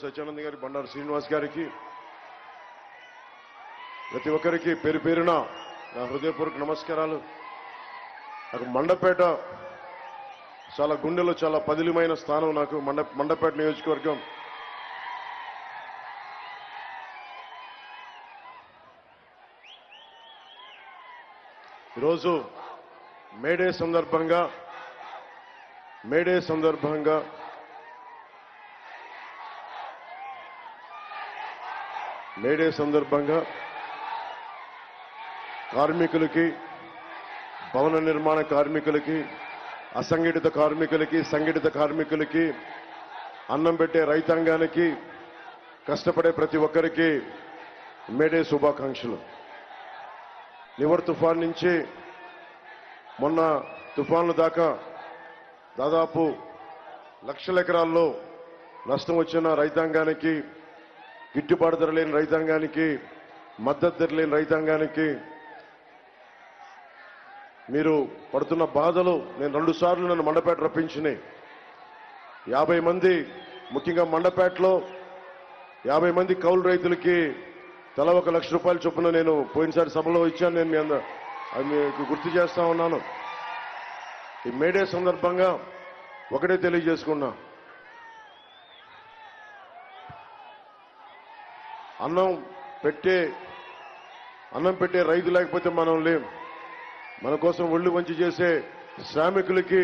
సత్యానంద్ గారి, బండారు శ్రీనివాస్ గారికి, ప్రతి ఒక్కరికి పేరు పేరున నా హృదయపూర్వక నమస్కారాలు. నాకు మండపేట చాలా గుండెలో చాలా పదిలిమైన స్థానం. నాకు మండపేట నియోజకవర్గం. ఈరోజు మేడే సందర్భంగా కార్మికులకి, భవన నిర్మాణ కార్మికులకి, అసంఘటిత కార్మికులకి, సంఘటిత కార్మికులకి, అన్నం పెట్టే రైతాంగానికి, కష్టపడే ప్రతి ఒక్కరికి మేడే శుభాకాంక్షలు. నివర్ తుఫాన్ నుంచి మొన్న తుఫాన్ల దాకా దాదాపు లక్షల ఎకరాల్లో నష్టం వచ్చిన రైతాంగానికి, గిట్టుబాటు ధర లేని రైతాంగానికి, మద్దతు ధర లేని రైతాంగానికి మీరు పడుతున్న బాధలు నేను 2 సార్లు నన్ను మండపేట రప్పించినాయి. 50 మంది, ముఖ్యంగా మండపేటలో 50 మంది కౌలు రైతులకి తల 1 లక్ష రూపాయల చొప్పున నేను పోయినసారి సభలో ఇచ్చాను. నేను మీ అందరూ అది మీకు గుర్తు చేస్తా ఉన్నాను. ఈ మేడే సందర్భంగా ఒకటే తెలియజేసుకున్నా, అన్నం పెట్టే రైతు లేకపోతే మనం లేం. మన కోసం ఒళ్ళు వంచి చేసే శ్రామికులకి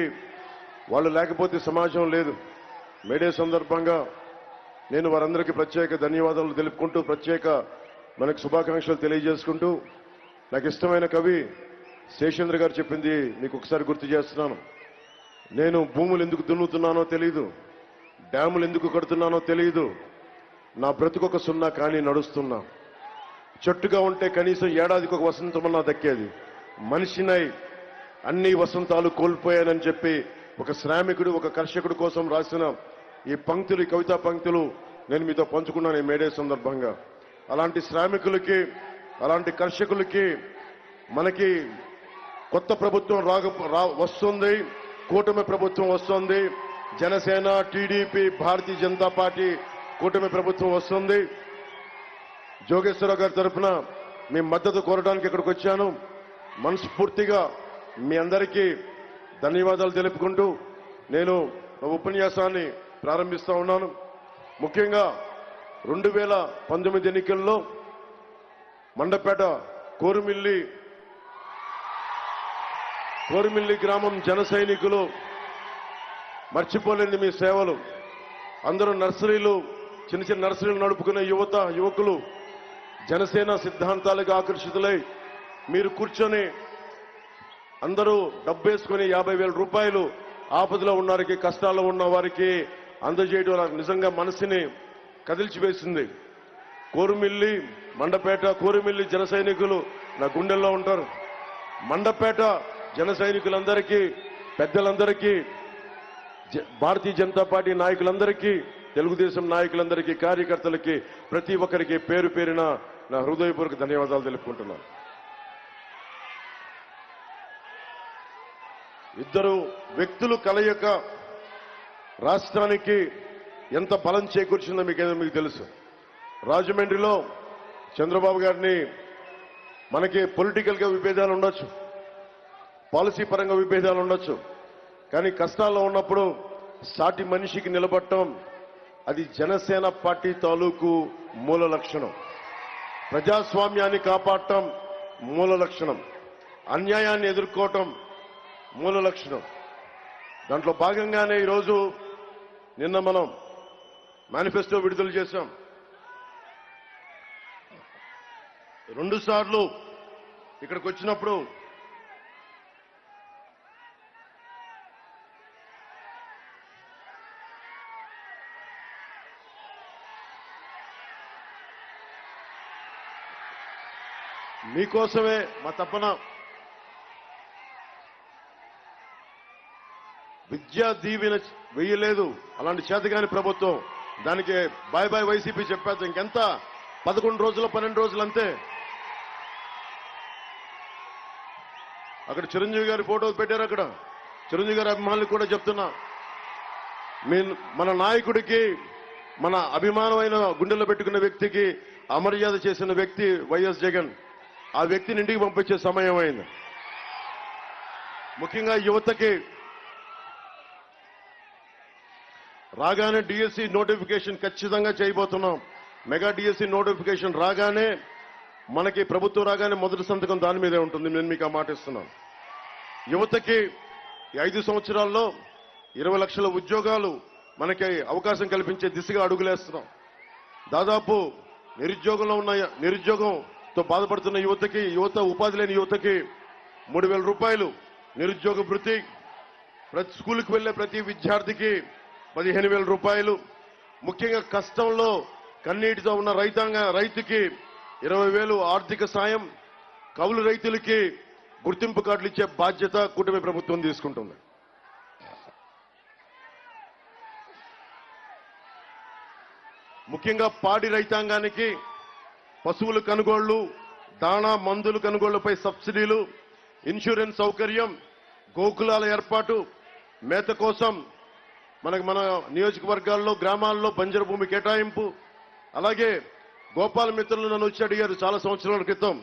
వాళ్ళు లేకపోతే సమాజం లేదు. మేడే సందర్భంగా నేను వారందరికీ ప్రత్యేక ధన్యవాదాలు తెలుపుకుంటూ, ప్రత్యేక మనకు శుభాకాంక్షలు తెలియజేసుకుంటూ, నాకు ఇష్టమైన కవి శేషేంద్ర గారు చెప్పింది మీకు ఒకసారి గుర్తు చేస్తున్నాను. నేను భూములు ఎందుకు దున్నుతున్నానో తెలియదు, డ్యాములు ఎందుకు కడుతున్నానో తెలియదు, నా బ్రతుకొక సున్నా కానీ నడుస్తున్నా. చెట్టుగా ఉంటే కనీసం ఏడాదికి ఒక వసంతమన్నా దక్కేది. మనిషినై అన్ని వసంతాలు కోల్పోయానని చెప్పి ఒక శ్రామికుడు, ఒక కర్షకుడు కోసం రాసిన ఈ పంక్తులు, ఈ కవితా పంక్తులు నేను మీతో పంచుకున్నాను ఈ మేడే సందర్భంగా. అలాంటి శ్రామికులకి, అలాంటి కర్షకులకి మనకి కొత్త ప్రభుత్వం వస్తుంది, కూటమి ప్రభుత్వం వస్తుంది. జనసేన, టీడీపీ, భారతీయ జనతా పార్టీ కూటమి ప్రభుత్వం వస్తుంది. జోగేశ్వరరావు గారి తరఫున మీ మద్దతు కోరడానికి ఇక్కడికి వచ్చాను. మనస్ఫూర్తిగా మీ అందరికీ ధన్యవాదాలు తెలుపుకుంటూ నేను ఉపన్యాసాన్ని ప్రారంభిస్తా ఉన్నాను. ముఖ్యంగా 2019 ఎన్నికల్లో మండపేట కోరుమిల్లి గ్రామం జన సైనికులు మర్చిపోలేని మీ సేవలు. అందరూ నర్సరీలు, చిన్న నర్సరీలు నడుపుకునే యువకులు జనసేన సిద్ధాంతాలకు ఆకర్షితులై మీరు కూర్చొని అందరూ డబ్బేసుకుని 50,000 రూపాయలు ఆపదలో ఉన్న వారికి, కష్టాల్లో ఉన్న వారికి అందజేయడం నాకు నిజంగా మనసుని కదిల్చివేసింది. కోరుమిల్లి జన సైనికులు నా గుండెల్లో ఉంటారు. మండపేట జన సైనికులందరికీ, పెద్దలందరికీ, భారతీయ జనతా పార్టీ నాయకులందరికీ, తెలుగుదేశం నాయకులందరికీ, కార్యకర్తలకి, ప్రతి ఒక్కరికి పేరు పేరున నా హృదయపూర్వక ధన్యవాదాలు తెలుపుకుంటున్నాను. ఇద్దరు వ్యక్తులు కలయిక రాష్ట్రానికి ఎంత బలం చేకూర్చిందో మీకు తెలుసు. రాజమండ్రిలో చంద్రబాబు గారిని మనకి పొలిటికల్ గా విభేదాలు ఉండొచ్చు, పాలసీ పరంగా విభేదాలు ఉండొచ్చు, కానీ కష్టాల్లో ఉన్నప్పుడు సాటి మనిషికి నిలబడటం అది జనసేన పార్టీ తాలూకు మూల లక్షణం. ప్రజాస్వామ్యాన్ని కాపాడటం మూల లక్షణం, అన్యాయాన్ని ఎదుర్కోవటం మూల లక్షణం. దాంట్లో భాగంగానే ఈరోజు నిన్న మనం మేనిఫెస్టో విడుదల చేశాం. 2 సార్లు ఇక్కడికి వచ్చినప్పుడు మీకోసమే మా తపన. విద్యా దీవెన వెయ్యలేదు, అలాంటి చేతగాని ప్రభుత్వం. దానికి బాయ్ బాయ్ వైసీపీ చెప్పేది. ఇంకెంత 11 రోజులు 12 రోజులు అంతే. అక్కడ చిరంజీవి గారి ఫోటో పెట్టారు. అక్కడ చిరంజీవి గారి అభిమానులకు కూడా చెప్తున్నా, మన నాయకుడికి మన అభిమానమైన గుండెల్లో పెట్టుకున్న వ్యక్తికి అమర్యాద చేసిన వ్యక్తి వైఎస్ జగన్. ఆ వ్యక్తిని ఇంటికి పంపించే సమయం అయింది. ముఖ్యంగా యువతకి రాగానే డిఎస్సి నోటిఫికేషన్ ఖచ్చితంగా చేయబోతున్నాం. మెగా డిఎస్సి నోటిఫికేషన్ రాగానే మనకి ప్రభుత్వం రాగానే మొదటి సంతకం దాని మీదే ఉంటుంది. నేను మీకు ఆ మాట ఇస్తున్నాను. యువతకి 5 సంవత్సరాల్లో 20 లక్షల ఉద్యోగాలు మనకి అవకాశం కల్పించే దిశగా అడుగులేస్తున్నాం. దాదాపు నిరుద్యోగంతో బాధపడుతున్న యువత ఉపాధి లేని యువతకి 3,000 రూపాయలు నిరుద్యోగ భృతి, ప్రతి స్కూల్కి వెళ్లే ప్రతి విద్యార్థికి 15,000 రూపాయలు, ముఖ్యంగా కష్టంలో కన్నీటితో ఉన్న రైతుకి 20,000 ఆర్థిక సాయం, కౌలు రైతులకి గుర్తింపు కార్డులు ఇచ్చే బాధ్యత కూటమి ప్రభుత్వం తీసుకుంటుంది. ముఖ్యంగా పాడి రైతాంగానికి పశువుల కొనుగోళ్లు, దాణా మందుల కొనుగోళ్లపై సబ్సిడీలు, ఇన్సూరెన్స్ సౌకర్యం, గోకులాల ఏర్పాటు, మేత కోసం మన నియోజకవర్గాల్లో గ్రామాల్లో బంజరు భూమి కేటాయింపు. అలాగే గోపాల మిత్రులు నన్ను వచ్చి అడిగారు చాలా సంవత్సరాల క్రితం.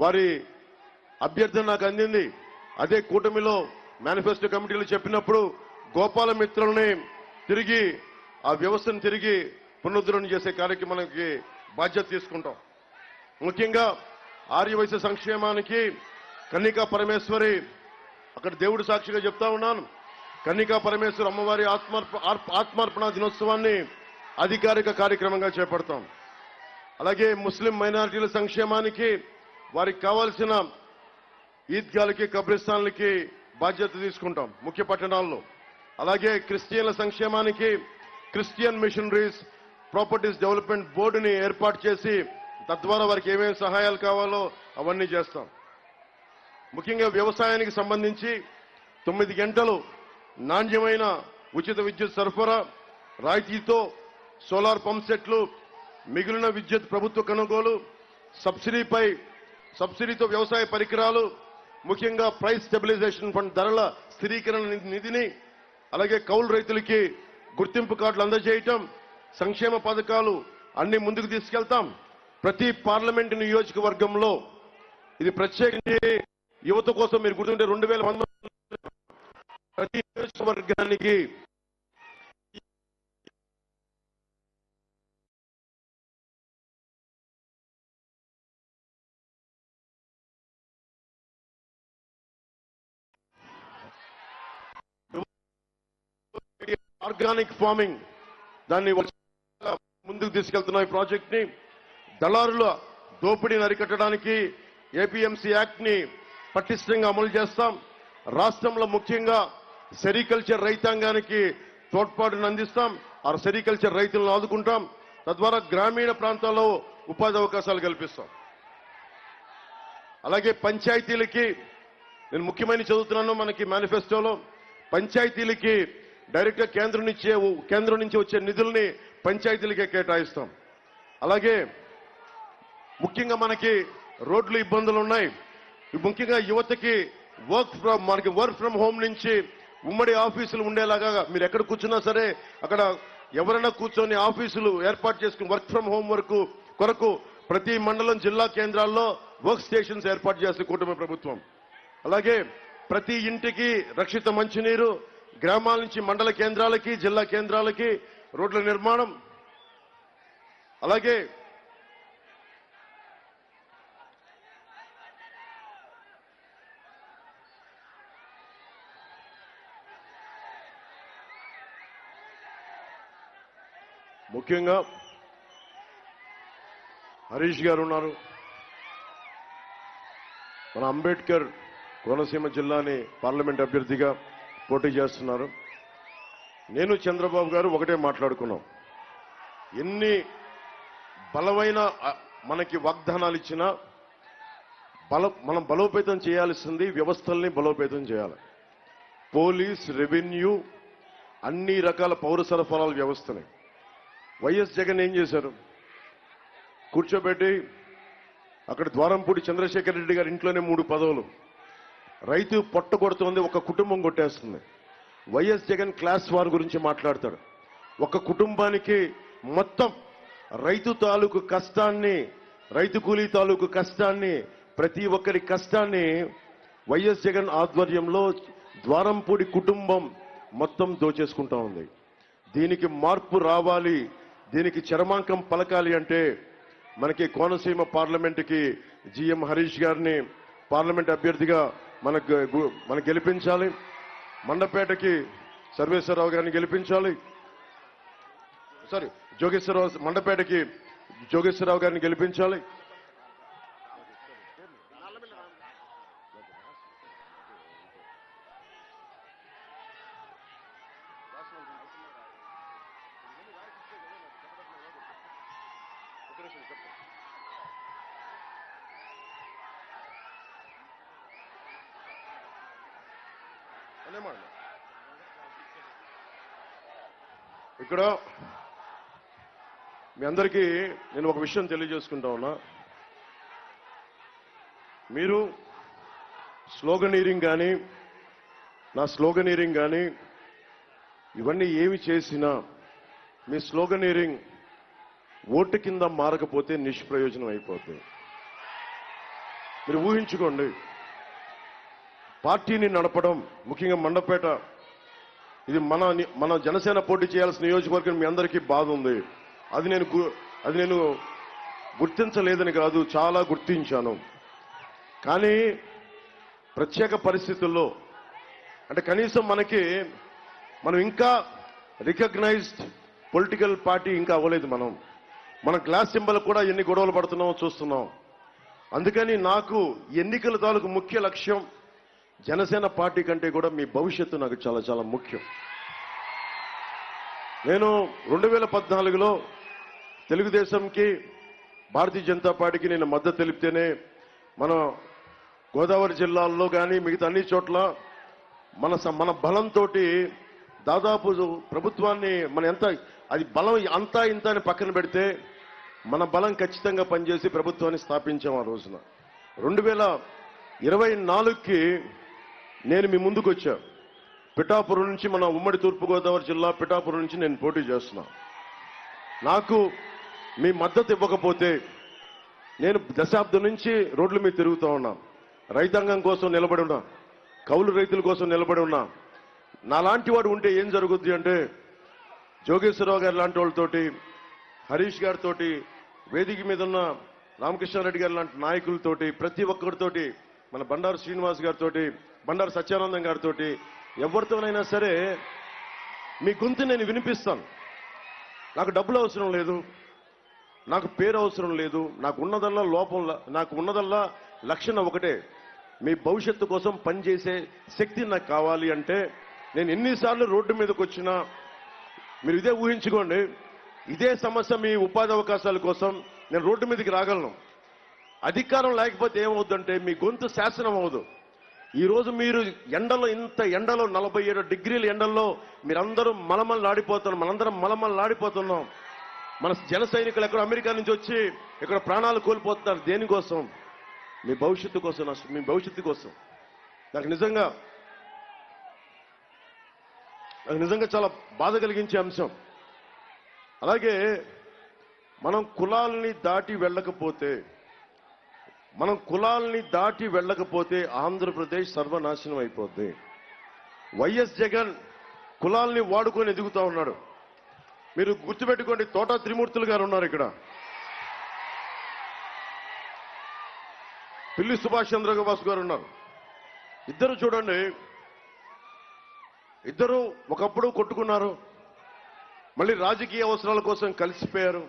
వారి అభ్యర్థన నాకు అందింది. అదే కూటమిలో మేనిఫెస్టో కమిటీలు చెప్పినప్పుడు గోపాల మిత్రుల్ని తిరిగి ఆ వ్యవస్థను తిరిగి పునరుద్ధరణ చేసే కార్యక్రమానికి బాధ్యత తీసుకుంటాం. ముఖ్యంగా ఆర్యవైశ్య సంక్షేమానికి కన్నికా పరమేశ్వరి, అక్కడ దేవుడి సాక్షిగా చెప్తా ఉన్నాను, కన్నికా పరమేశ్వరి అమ్మవారి ఆత్మార్పణ దినోత్సవాన్ని అధికారిక కార్యక్రమంగా చేపడతాం. అలాగే ముస్లిం మైనారిటీల సంక్షేమానికి వారికి కావాల్సిన ఈద్గాలకి, కబ్రిస్తాన్లకి బాధ్యత తీసుకుంటాం ముఖ్య పట్టణాల్లో. అలాగే క్రిస్టియన్ల సంక్షేమానికి క్రిస్టియన్ మిషనరీస్ ప్రాపర్టీస్ డెవలప్మెంట్ బోర్డుని ఏర్పాటు చేసి తద్వారా వారికి ఏమేమి సహాయాలు కావాలో అవన్నీ చేస్తాం. ముఖ్యంగా వ్యవసాయానికి సంబంధించి 9 గంటలు నాణ్యమైన ఉచిత విద్యుత్ సరఫరా, రాయితీతో సోలార్ పంప్ సెట్లు, మిగిలిన విద్యుత్ ప్రభుత్వ కొనుగోలు, సబ్సిడీతో వ్యవసాయ పరికరాలు, ముఖ్యంగా ప్రైస్ స్టెబిలైజేషన్ ఫండ్ ధరల స్థిరీకరణ నిధిని, అలాగే కౌలు రైతులకి గుర్తింపు కార్డులు అందజేయటం, సంక్షేమ పథకాలు అన్ని ముందుకు తీసుకెళ్తాం. ప్రతి పార్లమెంటు నియోజకవర్గంలో ఇది ప్రత్యేకించి యువత కోసం మీరు గుర్తుంటే 2000 ప్రతి నియోజకవర్గానికి ఆర్గానిక్ ఫార్మింగ్ దాన్ని ముందుకు తీసుకెళ్తున్న ఈ ప్రాజెక్ట్ ని, దళారుల దోపిడీని అరికట్టడానికి ఏపీఎంసీ యాక్ట్ ని పటిష్టంగా అమలు చేస్తాం. రాష్ట్రంలో ముఖ్యంగా సెరికల్చర్ రైతాంగానికి తోడ్పాటును అందిస్తాం. ఆ సెరికల్చర్ రైతులను ఆదుకుంటాం. తద్వారా గ్రామీణ ప్రాంతాల్లో ఉపాధి అవకాశాలు కల్పిస్తాం. అలాగే పంచాయతీలకి నేను ముఖ్యమైన చదువుతున్నాను. మనకి మేనిఫెస్టోలో పంచాయతీలకి డైరెక్ట్ గా కేంద్రం నుంచి వచ్చే నిధుల్ని పంచాయతీలకే కేటాయిస్తాం. అలాగే ముఖ్యంగా మనకి రోడ్లు ఇబ్బందులు ఉన్నాయి. ముఖ్యంగా యువతకి వర్క్ ఫ్రం హోమ్ నుంచి ఉమ్మడి ఆఫీసులు ఉండేలాగా మీరు ఎక్కడ కూర్చున్నా సరే అక్కడ ఎవరైనా కూర్చొని ఆఫీసులు ఏర్పాటు చేసుకుని వర్క్ ఫ్రం హోమ్ కొరకు ప్రతి మండలం, జిల్లా కేంద్రాల్లో వర్క్ స్టేషన్స్ ఏర్పాటు చేసే కూటమి ప్రభుత్వం. అలాగే ప్రతి ఇంటికి రక్షిత మంచినీరు, గ్రామాల నుంచి మండల కేంద్రాలకి, జిల్లా కేంద్రాలకి రోడ్ల నిర్మాణం. అలాగే ముఖ్యంగా హరీష్ గారు ఉన్నారు. మన అంబేద్కర్ కోనసీమ జిల్లాని పార్లమెంట్ అభ్యర్థిగా పోటీ చేస్తున్నారు. నేను చంద్రబాబు గారు ఒకటే మాట్లాడుకున్నాం. ఎన్ని బలమైన మనకి వాగ్దానాలు ఇచ్చినా మనం బలోపేతం చేయాల్సింది వ్యవస్థల్ని బలోపేతం చేయాలి. పోలీస్, రెవెన్యూ, అన్ని రకాల పౌర సరఫరాల వ్యవస్థని వైఎస్ జగన్ ఏం చేశారు? కూర్చోబెట్టి అక్కడ ద్వారంపూడి చంద్రశేఖర్ రెడ్డి గారి ఇంట్లోనే 3 పదవులు. రైతు పొట్ట కొడుతోంది, ఒక కుటుంబం కొట్టేస్తుంది. వైఎస్ జగన్ క్లాస్ వార్ గురించి మాట్లాడతాడు. ఒక కుటుంబానికి మొత్తం రైతు తాలూకు కష్టాన్ని, రైతు కూలీ తాలూకు కష్టాన్ని, ప్రతి ఒక్కరి కష్టాన్ని వైఎస్ జగన్ ఆధ్వర్యంలో ద్వారంపూడి కుటుంబం మొత్తం దోచేసుకుంటా ఉంది. దీనికి మార్పు రావాలి, దీనికి చరమాంకం పలకాలి అంటే మనకి కోనసీమ పార్లమెంటుకి జిఎం హరీష్ గారిని పార్లమెంట్ అభ్యర్థిగా మనకు గెలిపించాలి. మండపేటకి సర్వేశ్వరరావు గారిని గెలిపించాలి. మండపేటకి జోగేశ్వరరావు గారిని గెలిపించాలి. ఇక్కడ మీ అందరికీ నేను ఒక విషయం తెలియజేసుకుంటా ఉన్నా. మీరు స్లోగనీరింగ్ కానీ, నా స్లోగనీరింగ్ కానీ ఇవన్నీ ఏమి చేసినా మీ స్లోగనీరింగ్ ఓటు కింద మారకపోతే నిష్ప్రయోజనం అయిపోతుంది. మీరు ఊహించుకోండి, పార్టీని నడపడం, ముఖ్యంగా మండపేట ఇది మన జనసేన పోటీ చేయాల్సిన నియోజకవర్గం, మీ అందరికీ బాధ ఉంది. అది నేను గుర్తించలేదని కాదు, చాలా గుర్తించాను. కానీ ప్రత్యేక పరిస్థితుల్లో అంటే కనీసం మనం ఇంకా రికగ్నైజ్డ్ పొలిటికల్ పార్టీ ఇంకా అవ్వలేదు. మన గ్లాస్ సింబల్ కూడా ఎన్ని గొడవలు పడుతున్నామో చూస్తున్నాం. అందుకని నాకు ఎన్నికల తాలూకు ముఖ్య లక్ష్యం జనసేన పార్టీ కంటే కూడా మీ భవిష్యత్తు నాకు చాలా చాలా ముఖ్యం. నేను 2014లో తెలుగుదేశంకి, భారతీయ జనతా పార్టీకి నేను మద్దతు తెలిపితేనే మన గోదావరి జిల్లాల్లో కానీ మిగతా అన్ని చోట్ల మన బలంతో దాదాపు ప్రభుత్వాన్ని అది బలం అంతా ఇంత అని పక్కన పెడితే మన బలం ఖచ్చితంగా పనిచేసి ప్రభుత్వాన్ని స్థాపించాం. ఆ రోజున 2024కి నేను మీ ముందుకు వచ్చా. పిఠాపురం నుంచి, మన ఉమ్మడి తూర్పుగోదావరి జిల్లా పిఠాపురం నుంచి నేను పోటీ చేస్తున్నా. నాకు మీ మద్దతు ఇవ్వకపోతే నేను దశాబ్దం నుంచి రోడ్ల మీద తిరుగుతూ ఉన్నా, రైతాంగం కోసం నిలబడి ఉన్నా, కౌలు రైతుల కోసం నిలబడి ఉన్నా. నాలాంటి వాడు ఉంటే ఏం జరుగుద్ది అంటే, జోగేశ్వరరావు గారు లాంటి వాళ్ళతోటి, హరీష్ గారితో, వేదిక మీద ఉన్న రామకృష్ణారెడ్డి గారు లాంటి నాయకులతోటి, ప్రతి ఒక్కరితోటి, మన బండారు శ్రీనివాస్ గారితో, బండారు సత్యానందం గారితో, ఎవరితోనైనా సరే మీ గొంతు నేను వినిపిస్తాను. నాకు డబ్బులు అవసరం లేదు, నాకు పేరు అవసరం లేదు, నాకు ఉన్నదల్లా లక్షణం ఒకటే, మీ భవిష్యత్తు కోసం పనిచేసే శక్తి నాకు కావాలి. అంటే నేను ఎన్నిసార్లు రోడ్డు మీదకి వచ్చినా మీరు ఇదే ఊహించుకోండి, ఇదే సమస్య మీ ఉపాధి అవకాశాల కోసం నేను రోడ్డు మీదకి రాగలను. అధికారం లేకపోతే ఏమవుతుందంటే మీ గొంతు శాసనం అవ్వదు. ఈరోజు మీరు ఇంత ఎండలో 47 డిగ్రీల ఎండల్లో మీరందరూ మనందరం మలమల్లాడిపోతున్నాం. మన జన సైనికులు ఎక్కడ అమెరికా నుంచి వచ్చి ఇక్కడ ప్రాణాలు కోల్పోతున్నారు. దేనికోసం? మీ భవిష్యత్తు కోసం, మీ భవిష్యత్తు కోసం. నాకు నిజంగా చాలా బాధ కలిగించే అంశం. అలాగే మనం కులాలని దాటి వెళ్ళకపోతే ఆంధ్రప్రదేశ్ సర్వనాశనం అయిపోద్ది. వైఎస్ జగన్ కులాల్ని వాడుకొని ఎదుగుతా ఉన్నాడు. మీరు గుర్తుపెట్టుకోండి, తోట త్రిమూర్తులు గారు ఉన్నారు ఇక్కడ, పిల్లి సుభాష్ చంద్రబాబు గారు ఉన్నారు. ఇద్దరు చూడండి, ఇద్దరు ఒకప్పుడు కొట్టుకున్నారు, మళ్ళీ రాజకీయ అవసరాల కోసం కలిసిపోయారు.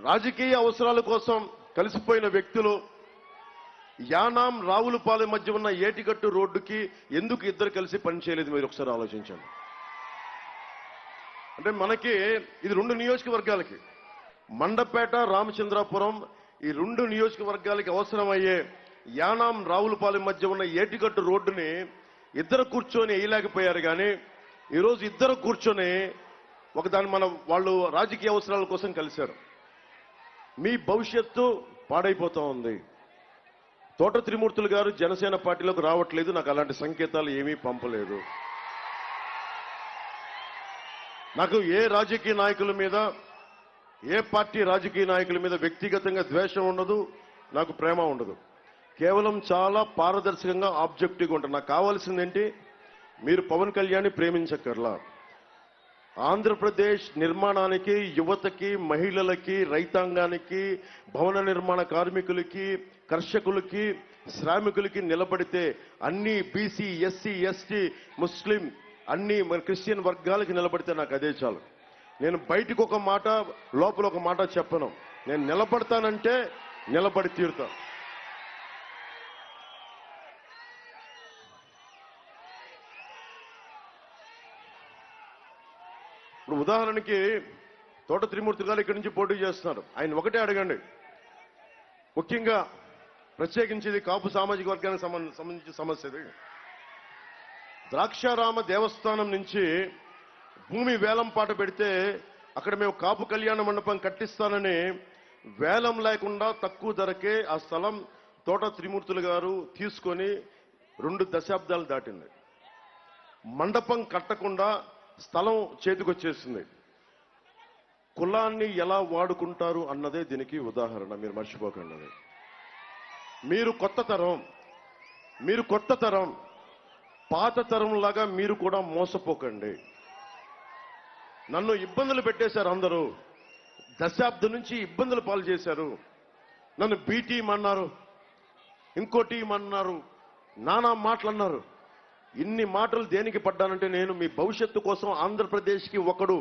రాజకీయ అవసరాల కోసం కలిసిపోయిన వ్యక్తులు యానాం రావులపాలెం మధ్య ఉన్న ఏటిగట్టు రోడ్డుకి ఎందుకు ఇద్దరు కలిసి పనిచేయలేదు? మీరు ఒకసారి ఆలోచించండి. అంటే మనకి ఇది 2 నియోజకవర్గాలకి, మండపేట, రామచంద్రాపురం, ఈ 2 నియోజకవర్గాలకి అవసరమయ్యే యానాం రావులపాలెం మధ్య ఉన్న ఏటిగట్టు రోడ్డుని ఇద్దరు కూర్చొని వేయలేకపోయారు. కానీ ఈరోజు ఇద్దరు కూర్చొని వాళ్ళు రాజకీయ అవసరాల కోసం కలిశారు. మీ భవిష్యత్తు పాడైపోతా ఉంది. తోట త్రిమూర్తులు గారు జనసేన పార్టీలోకి రావట్లేదు, నాకు అలాంటి సంకేతాలు ఏమీ పంపలేదు. నాకు ఏ రాజకీయ నాయకుల మీద, ఏ పార్టీ రాజకీయ నాయకుల మీద వ్యక్తిగతంగా ద్వేషం ఉండదు, నాకు ప్రేమ ఉండదు. కేవలం చాలా పారదర్శకంగా ఆబ్జెక్టివ్గా ఉంటాను. నాకు కావాల్సింది ఏంటి, మీరు పవన్ కళ్యాణ్ని ప్రేమించక్కర్లా. ఆంధ్రప్రదేశ్ నిర్మాణానికి, యువతకి, మహిళలకి, రైతాంగానికి, భవన నిర్మాణ కార్మికులకి, కర్షకులకి, శ్రామికులకి నిలబడితే, అన్ని బీసీ, ఎస్సీ, ఎస్టీ, ముస్లిం, అన్ని క్రిస్టియన్ వర్గాలకి నిలబడితే నాకు అదే చాలు. నేను బయటికి ఒక మాట, లోపల ఒక మాట చెప్పను. నేను నిలబడతానంటే నిలబడి తీరుతా. ఇప్పుడు ఉదాహరణకి తోట త్రిమూర్తి గారు ఇక్కడి నుంచి పోటీ చేస్తున్నారు. ఆయన ఒకటే అడగండి, ముఖ్యంగా ప్రత్యేకించి ఇది కాపు సామాజిక వర్గానికి సంబంధించిన సమస్య. ఇది ద్రాక్షారామ దేవస్థానం నుంచి భూమి వేలం పాట పెడితే అక్కడ మేము కాపు కళ్యాణ మండపం కట్టిస్తానని వేలం లేకుండా తక్కువ ధరకే ఆ స్థలం తోట త్రిమూర్తులు గారు తీసుకొని 2 దశాబ్దాలు దాటింది. మండపం కట్టకుండా స్థలం చేతికొచ్చేసింది. కులాన్ని ఎలా వాడుకుంటారు అన్నదే దీనికి ఉదాహరణ. మీరు మర్చిపోకండి. మీరు కొత్త తరం, పాత తరం లాగా మీరు కూడా మోసపోకండి. నన్ను ఇబ్బందులు పెట్టేశారు అందరూ. దశాబ్దం నుంచి ఇబ్బందులు పాలు చేశారు. నన్ను బీ టీం అన్నారు, ఇంకో టీం అన్నారు, నానా మాటలు అన్నారు. ఇన్ని మాటలు దేనికి పడ్డానంటే, నేను మీ భవిష్యత్తు కోసం ఆంధ్రప్రదేశ్కి ఒకడు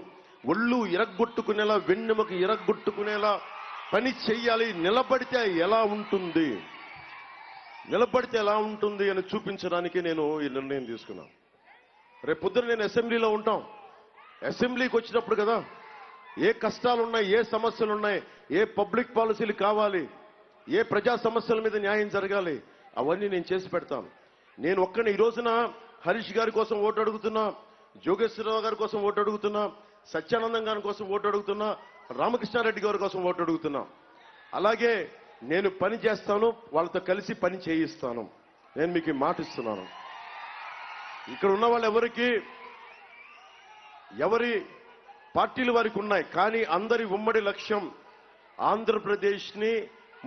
ఒళ్ళు ఇరగ్గొట్టుకునేలా, వెన్నెముక ఇరగ్గొట్టుకునేలా పని చెయ్యాలి. నిలబడితే ఎలా ఉంటుంది అని చూపించడానికి నేను ఈ నిర్ణయం తీసుకున్నాను. రేపు పొద్దున నేను అసెంబ్లీలో ఉంటాం. అసెంబ్లీకి వచ్చినప్పుడు కదా ఏ కష్టాలు ఉన్నాయి, ఏ సమస్యలు ఉన్నాయి, ఏ పబ్లిక్ పాలసీలు కావాలి, ఏ ప్రజా సమస్యల మీద న్యాయం జరగాలి, అవన్నీ నేను చేసి పెడతాను. నేను ఒక్కని ఈ రోజున హరీష్ గారి కోసం ఓటు అడుగుతున్నా, జోగేశ్వరరావు గారి కోసం ఓటు అడుగుతున్నా, సత్యానందం గారి కోసం ఓటు అడుగుతున్నా, రామకృష్ణారెడ్డి గారి కోసం ఓటు అడుగుతున్నా. అలాగే నేను పని చేస్తాను, వాళ్ళతో కలిసి పని చేయిస్తాను. నేను మీకు మాట ఇస్తున్నాను. ఇక్కడ ఉన్న వాళ్ళు ఎవరి పార్టీలు వారికి ఉన్నాయి, కానీ అందరి ఉమ్మడి లక్ష్యం ఆంధ్రప్రదేశ్ని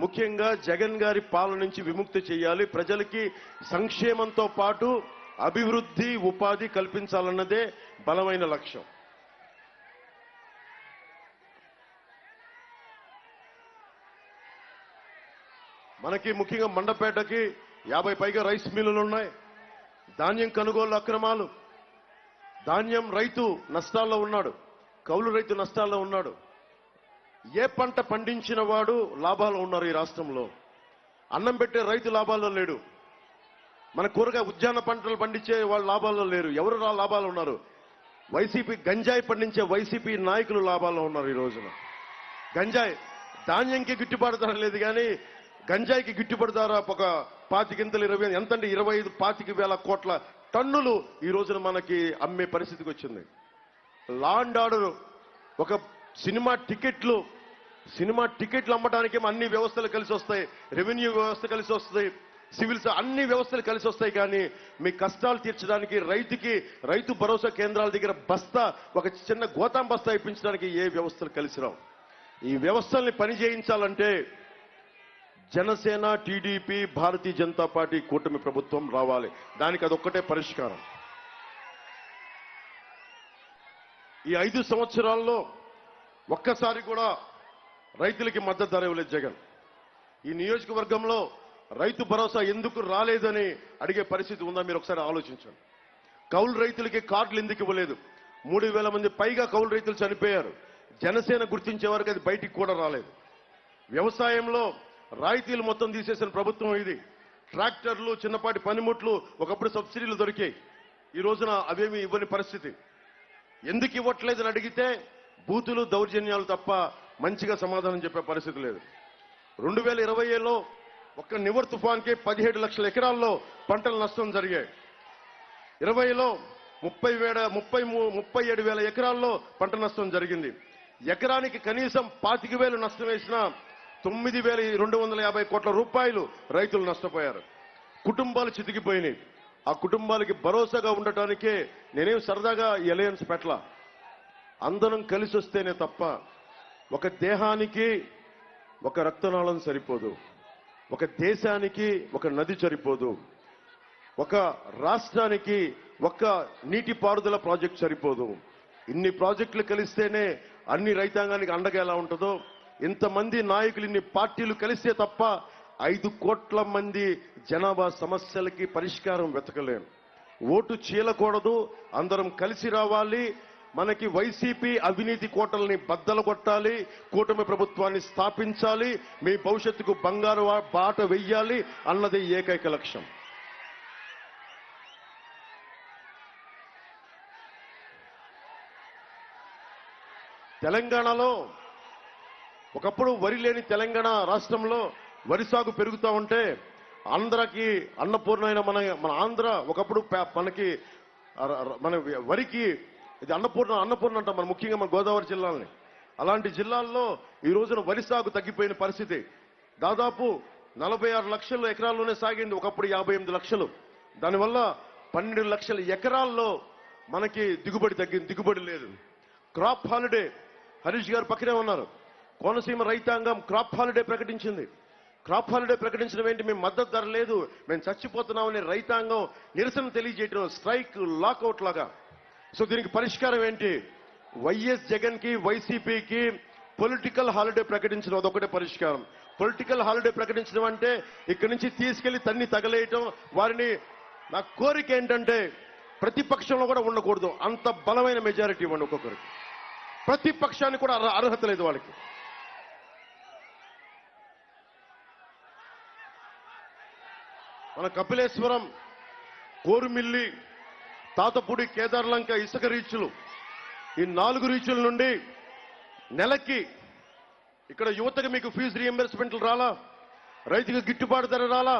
ముఖ్యంగా జగన్ గారి పాలన నుంచి విముక్తి చేయాలి. ప్రజలకి సంక్షేమంతో పాటు అభివృద్ధి, ఉపాధి కల్పించాలన్నదే బలమైన లక్ష్యం. మనకి ముఖ్యంగా మండపేటకి 50 పైగా రైస్ మిల్లులు ఉన్నాయి. ధాన్యం కొనుగోలు అక్రమాలు, ధాన్యం రైతు నష్టాల్లో ఉన్నాడు, కౌలు రైతు నష్టాల్లో ఉన్నాడు. ఏ పంట పండించిన వాడు లాభాలు ఉన్నారు ఈ రాష్ట్రంలో. అన్నం పెట్టే రైతు లాభాల్లో లేడు. మన కూరగాయ ఉద్యాన పంటలు పండించే వాళ్ళు లాభాల్లో లేరు. ఎవరు లాభాలు ఉన్నారు? వైసీపీ గంజాయి పండించే వైసీపీ నాయకులు లాభాల్లో ఉన్నారు ఈ రోజున. గంజాయి ధాన్యంకి గిట్టుబాటు ధర లేదు, కానీ గంజాయికి గిట్టుబాటు ధర ఒక 25 గింతలు 20 ఎంతంటే 25-25,000 కోట్ల టన్నులు ఈ రోజున మనకి అమ్మే పరిస్థితికి వచ్చింది. లా అండ్ ఆర్డర్, ఒక సినిమా టికెట్లు అమ్మడానికేమో అన్ని వ్యవస్థలు కలిసి వస్తాయి. రెవెన్యూ వ్యవస్థ కలిసి వస్తాయి, సివిల్స్ అన్ని వ్యవస్థలు కలిసి వస్తాయి. కానీ మీ కష్టాలు తీర్చడానికి రైతు భరోసా కేంద్రాల దగ్గర ఒక చిన్న గోతాం బస్తా ఇప్పించడానికి ఏ వ్యవస్థలు కలిసి రావు. ఈ వ్యవస్థల్ని పని చేయించాలంటే జనసేన, టీడీపీ, భారతీయ జనతా పార్టీ కూటమి ప్రభుత్వం రావాలి. దానికి అదొక్కటే పరిష్కారం. ఈ 5 సంవత్సరాల్లో ఒక్కసారి కూడా రైతులకి మద్దతు ధర ఇవ్వలేదు జగన్. ఈ నియోజకవర్గంలో రైతు భరోసా ఎందుకు రాలేదని అడిగే పరిస్థితి ఉందా? మీరు ఒకసారి ఆలోచించండి. కౌలు రైతులకి కార్డులు ఎందుకు ఇవ్వలేదు? 3,000 మంది పైగా కౌలు రైతులు చనిపోయారు. జనసేన గుర్తించే వరకు అది బయటికి కూడా రాలేదు. వ్యవసాయంలో రాయితీలు మొత్తం తీసేసిన ప్రభుత్వం ఇది. ట్రాక్టర్లు, చిన్నపాటి పనిముట్లు ఒకప్పుడు సబ్సిడీలు దొరికాయి. ఈ రోజున అవేమీ ఇవ్వని పరిస్థితి. ఎందుకు ఇవ్వట్లేదని అడిగితే బూతులు, దౌర్జన్యాలు తప్ప మంచిగా సమాధానం చెప్పే పరిస్థితి లేదు. 2020లో ఒక్క నివర్ తుఫాన్కి 17 లక్షల ఎకరాల్లో పంటల నష్టం జరిగాయి. 20లో 37,000 ఎకరాల్లో పంట నష్టం జరిగింది. ఎకరానికి కనీసం 25,000 నష్టం వేసినా 9,250 కోట్ల రూపాయలు రైతులు నష్టపోయారు. కుటుంబాలు చితికిపోయినాయి. ఆ కుటుంబాలకి భరోసాగా ఉండటానికే నేనేం సరదాగా ఈ అలయన్స్ పెట్టలా. అందరం కలిసి వస్తేనే తప్ప ఒక దేహానికి ఒక రక్తనాళం సరిపోదు, ఒక దేశానికి ఒక నది సరిపోదు, ఒక రాష్ట్రానికి ఒక నీటిపారుదల ప్రాజెక్ట్ సరిపోదు. ఇన్ని ప్రాజెక్టులు కలిస్తేనే అన్ని రైతాంగానికి అండగా ఎలా ఉంటుందో, ఇంతమంది నాయకులు ఇన్ని పార్టీలు కలిస్తే తప్ప 5 కోట్ల మంది జనాభా సమస్యలకి పరిష్కారం వెతకలేం. ఓటు చీలకూడదు, అందరం కలిసి రావాలి. మనకి వైసీపీ అవినీతి కోటల్ని బద్దలు కొట్టాలి, కూటమి ప్రభుత్వాన్ని స్థాపించాలి, మీ భవిష్యత్తుకు బంగారు బాట వెయ్యాలి అన్నది ఏకైక లక్ష్యం. తెలంగాణలో ఒకప్పుడు వరి లేని తెలంగాణ రాష్ట్రంలో వరి సాగు పెరుగుతూ ఉంటే ఆంధ్రాకి అన్నపూర్ణ అయిన మన ఆంధ్ర ఒకప్పుడు మనకి మన వరికి ఇది అన్నపూర్ణ అంట మన ముఖ్యంగా మన గోదావరి జిల్లాలని. అలాంటి జిల్లాల్లో ఈ రోజున వరి సాగు తగ్గిపోయిన పరిస్థితి. దాదాపు 46 లక్షల ఎకరాల్లోనే సాగింది, ఒకప్పుడు 58 లక్షలు. దానివల్ల 12 లక్షల ఎకరాల్లో మనకి దిగుబడి తగ్గింది, దిగుబడి లేదు. క్రాప్ హాలిడే హరీష్ గారు పక్కనే ఉన్నారు. కోనసీమ రైతాంగం క్రాప్ హాలిడే ప్రకటించింది. క్రాప్ హాలిడే ప్రకటించడం ఏంటి? మేము మద్దతు ధర లేదు, మేము చచ్చిపోతున్నామని రైతాంగం నిరసన తెలియజేయడం, స్ట్రైక్ లాకౌట్ లాగా. సో దీనికి పరిష్కారం ఏంటి? వైఎస్ జగన్ కి వైసీపీకి పొలిటికల్ హాలిడే ప్రకటించడం అదొకటే పరిష్కారం. పొలిటికల్ హాలిడే ప్రకటించడం అంటే ఇక్కడి నుంచి తీసుకెళ్లి తన్ని తగలేయటం. వారిని నా కోరిక ఏంటంటే ప్రతిపక్షంలో కూడా ఉండకూడదు, అంత బలమైన మెజారిటీ ఇవ్వండి ఒక్కొక్కరికి. ప్రతిపక్షానికి కూడా అర్హత లేదు వాళ్ళకి. మన కపిలేశ్వరం, కోరుమిల్లి, తాతపూడి, కేదార్లంక ఇసుక రీచ్లు, ఈ 4 రీచ్ల నుండి నెలకి ఇక్కడ యువతకి మీకు ఫీజు రీఎంబర్స్మెంట్లు రాలా, రైతుకు గిట్టుబాటు ధర రాలా,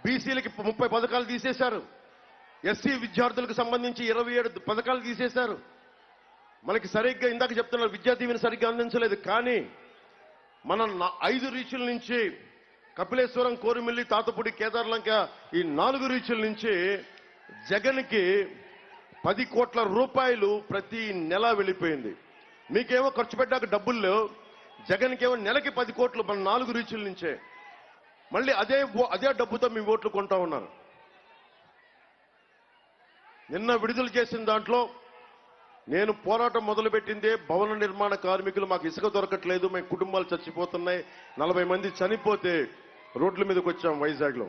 బీసీలకి 30 పథకాలు తీసేశారు, ఎస్సీ విద్యార్థులకు సంబంధించి 27 పథకాలు తీసేశారు. మనకి సరిగ్గా ఇందాక చెప్తున్నారు విద్యా దీవెన సరిగ్గా అందించలేదు. కానీ మన 5 రీచ్ల నుంచి కపిలేశ్వరం, కోరుమిల్లి, తాతపూడి, కేదార్లంక ఈ 4 రీచ్ల నుంచి జగన్కి 10 కోట్ల రూపాయలు ప్రతి నెల వెళ్ళిపోయింది. మీకేమో ఖర్చు పెట్టాక డబ్బులు లేవు, జగన్కేమో నెలకి 10 కోట్లు మన 4 రీచ్ల నుంచే. మళ్ళీ అదే డబ్బుతో మీ ఓట్లు కొంటా ఉన్నారు. నిన్న విడుదల చేసిన దాంట్లో నేను పోరాటం మొదలుపెట్టిందే భవన నిర్మాణ కార్మికులు, మాకు ఇసుక దొరకట్లేదు, మేము కుటుంబాలు చచ్చిపోతున్నాయి, 40 మంది చనిపోతే రోడ్ల మీదకి వచ్చాం వైజాగ్లో.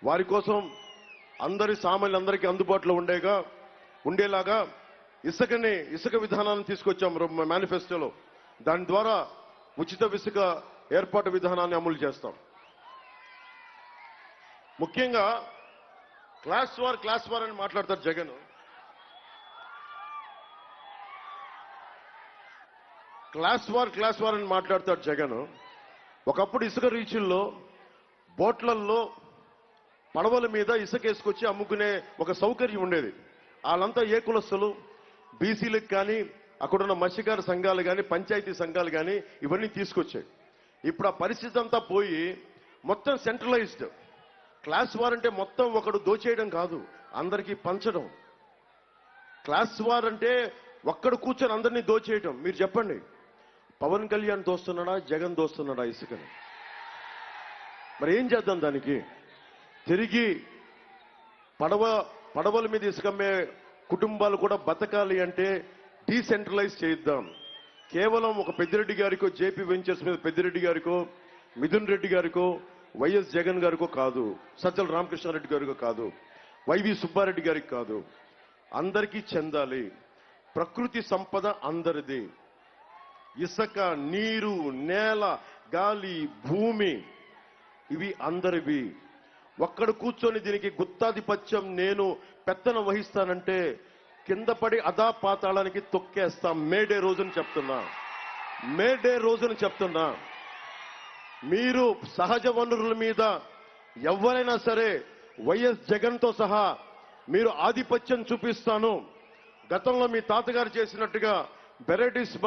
వారి కోసం అందరి సామాన్యులందరికీ అందుబాటులో ఉండేలాగా ఇసుక విధానాన్ని తీసుకొచ్చాం మేనిఫెస్టోలో. దాని ద్వారా ఉచిత ఇసుక ఏర్పాటు విధానాన్ని అమలు చేస్తాం. ముఖ్యంగా క్లాస్ వార్ అని మాట్లాడతారు జగన్. క్లాస్ వార్ అని మాట్లాడతాడు జగన్. ఒకప్పుడు ఇసుక రీచుల్లో బోట్లల్లో పడవల మీద ఇసుక వేసుకొచ్చి అమ్ముకునే ఒక సౌకర్యం ఉండేది. వాళ్ళంతా ఏ కులస్తులు, బీసీలకు కానీ అక్కడున్న మత్స్యకార సంఘాలు కానీ పంచాయతీ సంఘాలు కానీ ఇవన్నీ తీసుకొచ్చాయి. ఇప్పుడు ఆ పరిస్థితి అంతా పోయి మొత్తం సెంట్రలైజ్డ్. క్లాస్ వార్ అంటే మొత్తం ఒకడు దోచేయడం కాదు, అందరికీ పంచడం. క్లాస్ వార్ అంటే ఒక్కడు కూర్చొని అందరినీ దోచేయడం. మీరు చెప్పండి, పవన్ కళ్యాణ్ దోస్తున్నాడా, జగన్ దోస్తున్నాడా ఇసుకని? మరి ఏం చేద్దాం దానికి? తిరిగి పడవల మీద ఇసుకమ్మే కుటుంబాలు కూడా బతకాలి అంటే డీసెంట్రలైజ్ చేద్దాం. కేవలం ఒక పెద్దిరెడ్డి గారికో, జేపీ వెంచర్స్ మీద పెద్దిరెడ్డి గారికో, మిథున్ రెడ్డి గారికో, వైఎస్ జగన్ గారికో కాదు, సజ్జల రామకృష్ణారెడ్డి గారికో కాదు, వైవి సుబ్బారెడ్డి గారికి కాదు, అందరికీ చెందాలి. ప్రకృతి సంపద అందరిది. ఇసుక, నీరు, నేల, గాలి, భూమి ఇవి అందరివి. ఒక్కడు కూర్చొని దీనికి గుత్తాధిపత్యం నేను పెత్తనం వహిస్తానంటే కింద పడి అదా పాతాళానికి తొక్కేస్తాం. మేడే రోజున చెప్తున్నా. మీరు సహజ వనరుల మీద ఎవరైనా సరే వైఎస్ జగన్తో సహా మీరు ఆధిపత్యం చూపిస్తాను. గతంలో మీ తాతగారు చేసినట్టుగా బెరెటిస్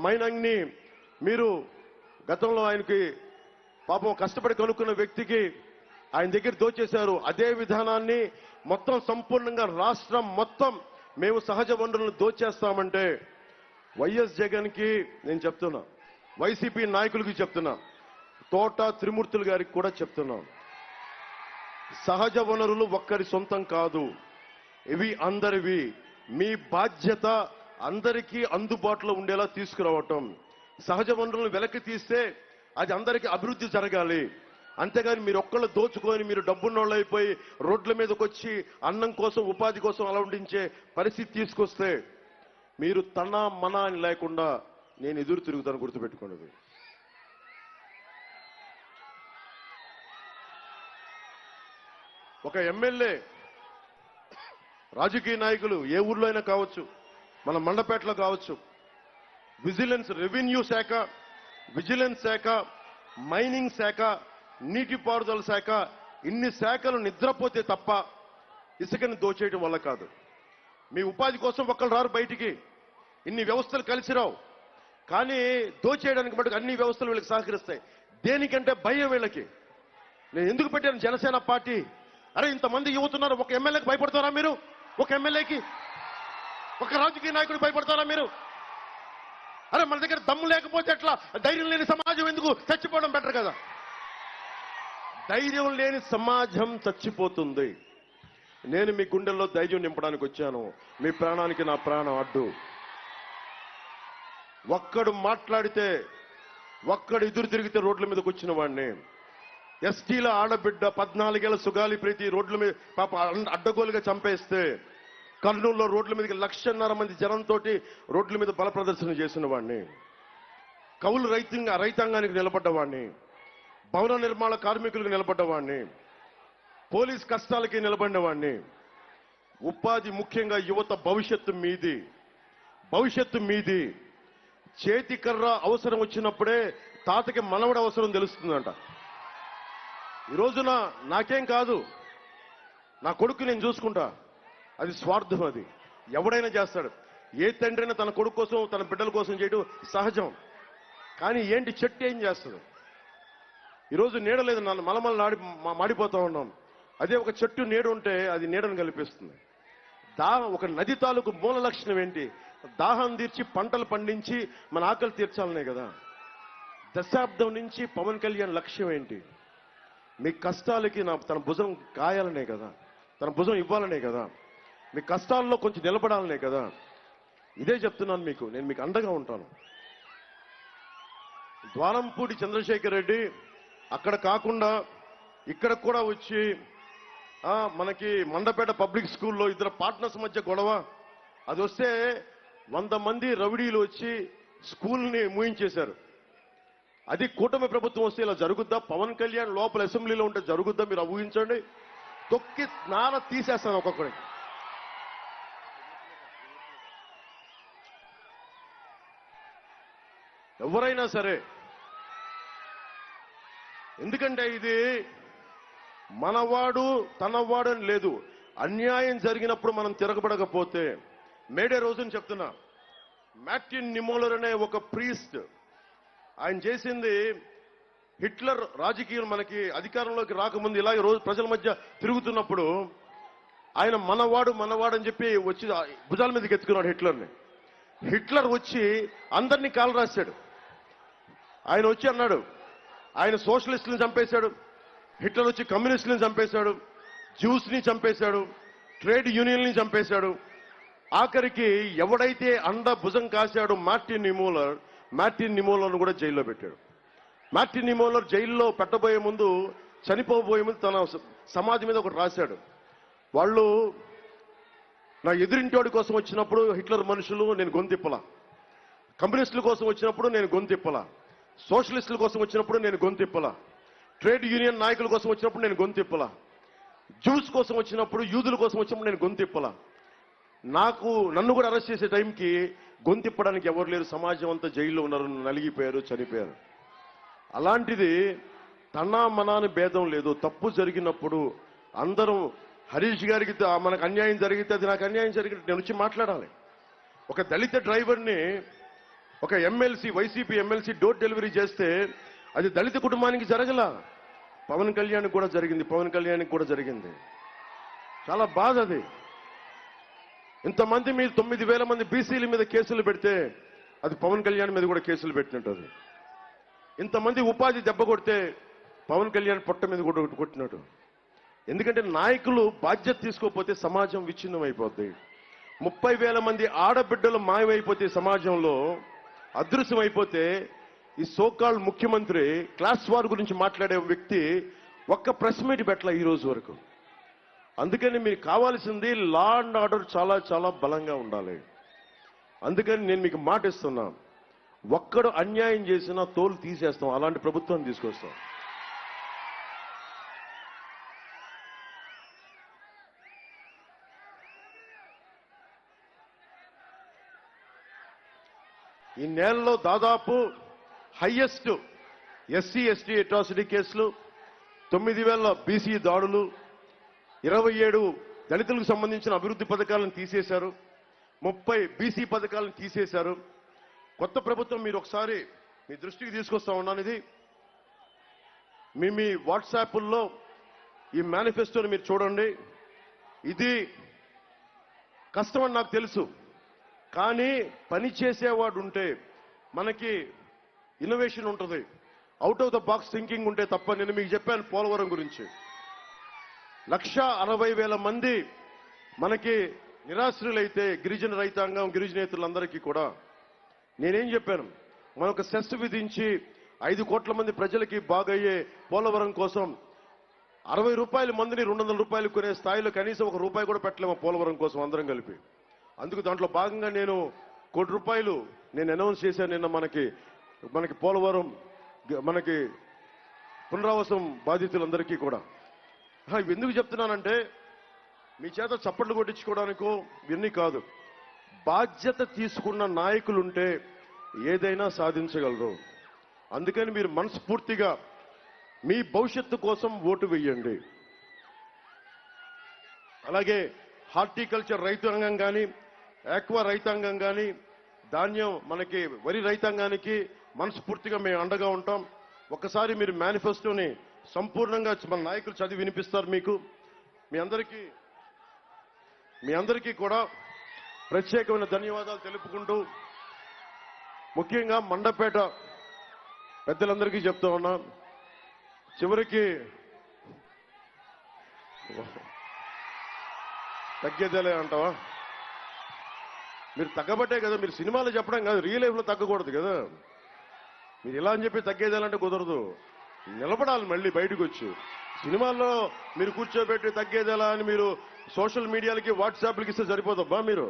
మైనింగ్ ని మీరు గతంలో ఆయనకి పాపం కష్టపడి కనుక్కున్న వ్యక్తికి ఆయన దగ్గర దోచేశారు. అదే విధానాన్ని మొత్తం సంపూర్ణంగా రాష్ట్రం మొత్తం మేము సహజ వనరులను దోచేస్తామంటే వైఎస్ జగన్కి నేను చెప్తున్నా, వైసీపీ నాయకులకి చెప్తున్నా, తోట త్రిమూర్తులు గారికి కూడా చెప్తున్నాం. సహజ వనరులు ఒక్కరి సొంతం కాదు, ఇవి అందరివి. మీ బాధ్యత అందరికీ అందుబాటులో ఉండేలా తీసుకురావటం. సహజ వనరులను వెనక్కి తీస్తే అది అందరికీ అభివృద్ధి జరగాలి. అంతేగాని మీరు ఒక్కళ్ళు దోచుకొని మీరు డబ్బున్నోళ్ళు అయిపోయి రోడ్ల మీదకి వచ్చి అన్నం కోసం ఉపాధి కోసం అలవడించే పరిస్థితి తీసుకొస్తే మీరు తన మన అని లేకుండా నేను ఎదురు తిరుగుతాను, గుర్తుపెట్టుకోండి. ఒక ఎమ్మెల్యే, రాజకీయ నాయకులు ఏ ఊర్లో అయినా కావచ్చు, మన మండపేటలో కావచ్చు, విజిలెన్స్, రెవెన్యూ శాఖ, విజిలెన్స్ శాఖ, మైనింగ్ శాఖ, నీటిపారుదల శాఖ, ఇన్ని శాఖలు నిద్రపోతే తప్ప ఇసుకని దోచేయడం వల్ల కాదు. మీ ఉపాధి కోసం ఒక్కరు రారు బయటికి, ఇన్ని వ్యవస్థలు కలిసి రావు. కానీ దోచేయడానికి మటుకు అన్ని వ్యవస్థలు వీళ్ళకి సహకరిస్తాయి. దేనికంటే భయం వీళ్ళకి. నేను ఎందుకు పెట్టాను జనసేన పార్టీ? అరే ఇంతమంది యువతున్నారు, ఒక ఎమ్మెల్యేకి భయపడతారా మీరు? ఒక ఎమ్మెల్యేకి, ఒక రాజకీయ నాయకుడికి భయపడతారా మీరు? అరే మన దగ్గర దమ్ము లేకపోతే ఎట్లా? ధైర్యం లేని సమాజం ఎందుకు? చచ్చిపోవడం బెటర్ కదా. ధైర్యం లేని సమాజం చచ్చిపోతుంది. నేను మీ గుండెల్లో ధైర్యం నింపడానికి వచ్చాను. మీ ప్రాణానికి నా ప్రాణం అడ్డు. ఒక్కడు మాట్లాడితే, ఒక్కడు ఎదురు తిరిగితే రోడ్ల మీదకి వచ్చిన వాడిని. ఎస్టీల ఆడబిడ్డ 14 ఏళ్ల సుగాలి ప్రీతి రోడ్ల మీద పాప అడ్డగోలుగా చంపేస్తే కర్నూలులో రోడ్ల మీదకి 1,50,000 మంది జనంతో రోడ్ల మీద బల ప్రదర్శన చేసిన వాడిని. కౌలు రైతాంగానికి నిలబడ్డవాడిని, భవన నిర్మాణ కార్మికులకు నిలబడ్డవాడిని, పోలీస్ కష్టాలకి నిలబడినవాడిని. ఉపాధి ముఖ్యంగా యువత భవిష్యత్తు మీది, భవిష్యత్తు మీది. చేతి కర్ర అవసరం వచ్చినప్పుడే తాతకి మనవడ అవసరం తెలుస్తుందంట. ఈ రోజున నాకేం కాదు, నా కొడుకు నేను చూసుకుంటా, అది స్వార్థం. అది ఎవడైనా చేస్తాడు. ఏ తండ్రైనా తన కొడుకు కోసం, తన బిడ్డల కోసం చేయడం సహజం. కానీ ఏంటి, చెట్టు ఏం చేస్తుంది? ఈరోజు నీడ లేదు, నన్ను మలమల మాడిపోతా ఉన్నాం. అదే ఒక చెట్టు నీడ ఉంటే అది నీడను కల్పిస్తుంది. ఒక నది తాలూకు మూల లక్షణం ఏంటి? దాహం తీర్చి పంటలు పండించి మన ఆకలి తీర్చాలనే కదా. దశాబ్దం నుంచి పవన్ కళ్యాణ్ లక్ష్యం ఏంటి? మీ కష్టాలకి తన భుజం కాయాలనే కదా, తన భుజం ఇవ్వాలనే కదా, మీ కష్టాల్లో కొంచెం నిలబడాలనే కదా. ఇదే చెప్తున్నాను మీకు, నేను మీకు అండగా ఉంటాను. ద్వారంపూడి చంద్రశేఖర్ రెడ్డి అక్కడ కాకుండా ఇక్కడ కూడా వచ్చి మనకి మండపేట పబ్లిక్ స్కూల్లో ఇద్దరు పార్ట్నర్స్ మధ్య గొడవ. అది వస్తే 100 మంది రౌడీలు వచ్చి స్కూల్ని మూయించేశారు. అది కూటమి ప్రభుత్వం వస్తే ఇలా జరుగుద్దా? పవన్ కళ్యాణ్ లోపల అసెంబ్లీలో ఉంటే జరుగుద్దా? మీరు ఊహించండి. తొక్కి నార తీసేస్తాను ఒక్కొక్కడికి. ఎవరైనా సరే, ఎందుకంటే ఇది మనవాడు తనవాడు అని లేదు. అన్యాయం జరిగినప్పుడు మనం తిరగబడకపోతే, మేడే రోజుని చెప్తున్నా, మార్టిన్ నిమోలర్ అనే ఒక ప్రీస్ట్, ఆయన చేసింది హిట్లర్ రాజకీయం మనకి అధికారంలోకి రాకముందు ఇలాగే రోజు ప్రజల మధ్య తిరుగుతున్నప్పుడు ఆయన మనవాడు అని చెప్పి వచ్చి భుజాల మీదకి ఎత్తుకున్నాడు హిట్లర్ని. హిట్లర్ వచ్చి అందరినీ కాలు రాశాడు. ఆయన వచ్చి అన్నాడు, ఆయన సోషలిస్టులను చంపేశాడు, హిట్లర్ వచ్చి కమ్యూనిస్టులను చంపేశాడు, జ్యూస్ని చంపేశాడు, ట్రేడ్ యూనియన్ని చంపేశాడు. ఆఖరికి ఎవడైతే భుజం కాశాడో మార్టిన్ నిమోలర్ను కూడా జైల్లో పెట్టాడు. మార్టిన్ నిమోలర్ జైల్లో పెట్టబోయే ముందు, చనిపోబోయే ముందు తన సమాధి మీద ఒకటి రాశాడు. వాళ్ళు నా ఎదురింటోడి కోసం వచ్చినప్పుడు హిట్లర్ మనుషులు నేను గొంతిప్పలా, కమ్యూనిస్టుల కోసం వచ్చినప్పుడు నేను గొంతిప్పలా, సోషలిస్టుల కోసం వచ్చినప్పుడు నేను గొంతిప్పలా, ట్రేడ్ యూనియన్ నాయకుల కోసం వచ్చినప్పుడు నేను గొంతిప్పలా, జ్యూస్ కోసం వచ్చినప్పుడు, యూదుల కోసం వచ్చినప్పుడు నేను గొంతిప్పలా. నన్ను కూడా అరెస్ట్ చేసే టైంకి గొంతిప్పడానికి ఎవరు లేరు. సమాజం అంతా జైల్లో ఉన్నారు, నలిగిపోయారు, చనిపోయారు. అలాంటిది తన మనాని భేదం లేదు. తప్పు జరిగినప్పుడు అందరం, హరీష్ గారికి మనకు అన్యాయం జరిగితే అది నాకు అన్యాయం జరిగినట్టు నేను వచ్చి మాట్లాడాలి. ఒక దళిత డ్రైవర్ని ఒక MLC, YCP MLC door delivery చేస్తే అది దళిత కుటుంబానికి జరగల, పవన్ కళ్యాణ్కి కూడా జరిగింది. పవన్ కళ్యాణ్కి కూడా జరిగింది. చాలా బాధ అది. ఇంతమంది మీరు 9,000 మంది బీసీల మీద కేసులు పెడితే అది పవన్ కళ్యాణ్ మీద కూడా కేసులు పెట్టినట్టు. ఇంతమంది ఉపాధి దెబ్బ కొడితే పవన్ కళ్యాణ్ పొట్ట మీద కూడా కొట్టినట్టు. ఎందుకంటే నాయకులు బాధ్యత తీసుకోకపోతే సమాజం విచ్ఛిన్నం అయిపోద్ది. 30,000 మంది ఆడబిడ్డలు మాయమైపోతే, సమాజంలో అదృశ్యం అయిపోతే, ఈ సోకాల్ ముఖ్యమంత్రి క్లాస్ వార్ గురించి మాట్లాడే వ్యక్తి ఒక్క ప్రెస్ మీట్ పెట్టల ఈ రోజు వరకు. అందుకని మీకు కావాల్సింది లా అండ్ ఆర్డర్ చాలా చాలా బలంగా ఉండాలి. అందుకని నేను మీకు మాట ఇస్తున్నా, ఒక్కడు అన్యాయం చేసినా తోలు తీసేస్తాం, అలాంటి ప్రభుత్వాన్ని తీసుకొస్తాం. ఈ నెలలో దాదాపు హైయెస్ట్ ఎస్సీ ఎస్టీ అట్రాసిటీ కేసులు, 9,000 బీసీ దాడులు, 27 దళితులకు సంబంధించిన అభివృద్ధి పథకాలను తీసేశారు, 30 బీసీ పథకాలను తీసేశారు. కొత్త ప్రభుత్వం మీరు ఒకసారి మీ దృష్టికి తీసుకొస్తా ఉన్నాను. ఇది మీ వాట్సాప్ల్లో ఈ మేనిఫెస్టోని మీరు చూడండి. ఇది కష్టమని నాకు తెలుసు, కానీ పని చేసేవాడు ఉంటే మనకి ఇన్నోవేషన్ ఉంటుంది, out of the box thinking ఉంటే తప్ప. నేను మీకు చెప్పాను పోలవరం గురించి, 1,60,000 మంది మనకి నిరాశ్రులైతే, గిరిజన రైతాంగం, గిరిజనేతలందరికీ కూడా నేనేం చెప్పాను, మనొక సెస్ విధించి 5 కోట్ల మంది ప్రజలకి బాగయ్యే పోలవరం కోసం 60 రూపాయల మందిని 200 రూపాయలు కొనే స్థాయిలో కనీసం ₹1 కూడా పెట్టలేము పోలవరం కోసం అందరం కలిపి. అందుకు దాంట్లో భాగంగా నేను ₹1 కోటి నేను అనౌన్స్ చేశాను నిన్న. మనకి పోలవరం, మనకి పునరావాసం బాధితులందరికీ కూడా. ఇవి ఎందుకు చెప్తున్నానంటే, మీ చేత చప్పట్లు కొట్టించుకోవడానికో ఇవన్నీ కాదు. బాధ్యత తీసుకున్న నాయకులుంటే ఏదైనా సాధించగలరు. అందుకని మీరు మనస్ఫూర్తిగా మీ భవిష్యత్తు కోసం ఓటు వేయండి. అలాగే హార్టికల్చర్ రైతాంగం కానీ, ఆక్వా రైతాంగం కానీ, ధాన్యం మనకి వరి రైతాంగానికి మనస్ఫూర్తిగా మేము అండగా ఉంటాం. ఒక్కసారి మీరు మేనిఫెస్టోని సంపూర్ణంగా మన నాయకులు చదివి వినిపిస్తారు మీకు. మీ అందరికీ కూడా ప్రత్యేకమైన ధన్యవాదాలు తెలుపుకుంటూ, ముఖ్యంగా మండపేట పెద్దలందరికీ చెప్తా ఉన్నా, చివరికి తగ్గేదేలే అంటావా? మీరు తగ్గబట్టే కదా, మీరు సినిమాలో చెప్పడం కాదు, రియల్ లైఫ్లో తగ్గకూడదు కదా. మీరు ఇలా అని చెప్పి తగ్గేదేలంటే కుదరదు, నిలబడాలి మళ్ళీ బయటకు వచ్చి. సినిమాల్లో మీరు కూర్చోబెట్టి తగ్గేదేలా అని మీరు సోషల్ మీడియాలకి, వాట్సాప్లకి ఇస్తే సరిపోదబ్బా. మీరు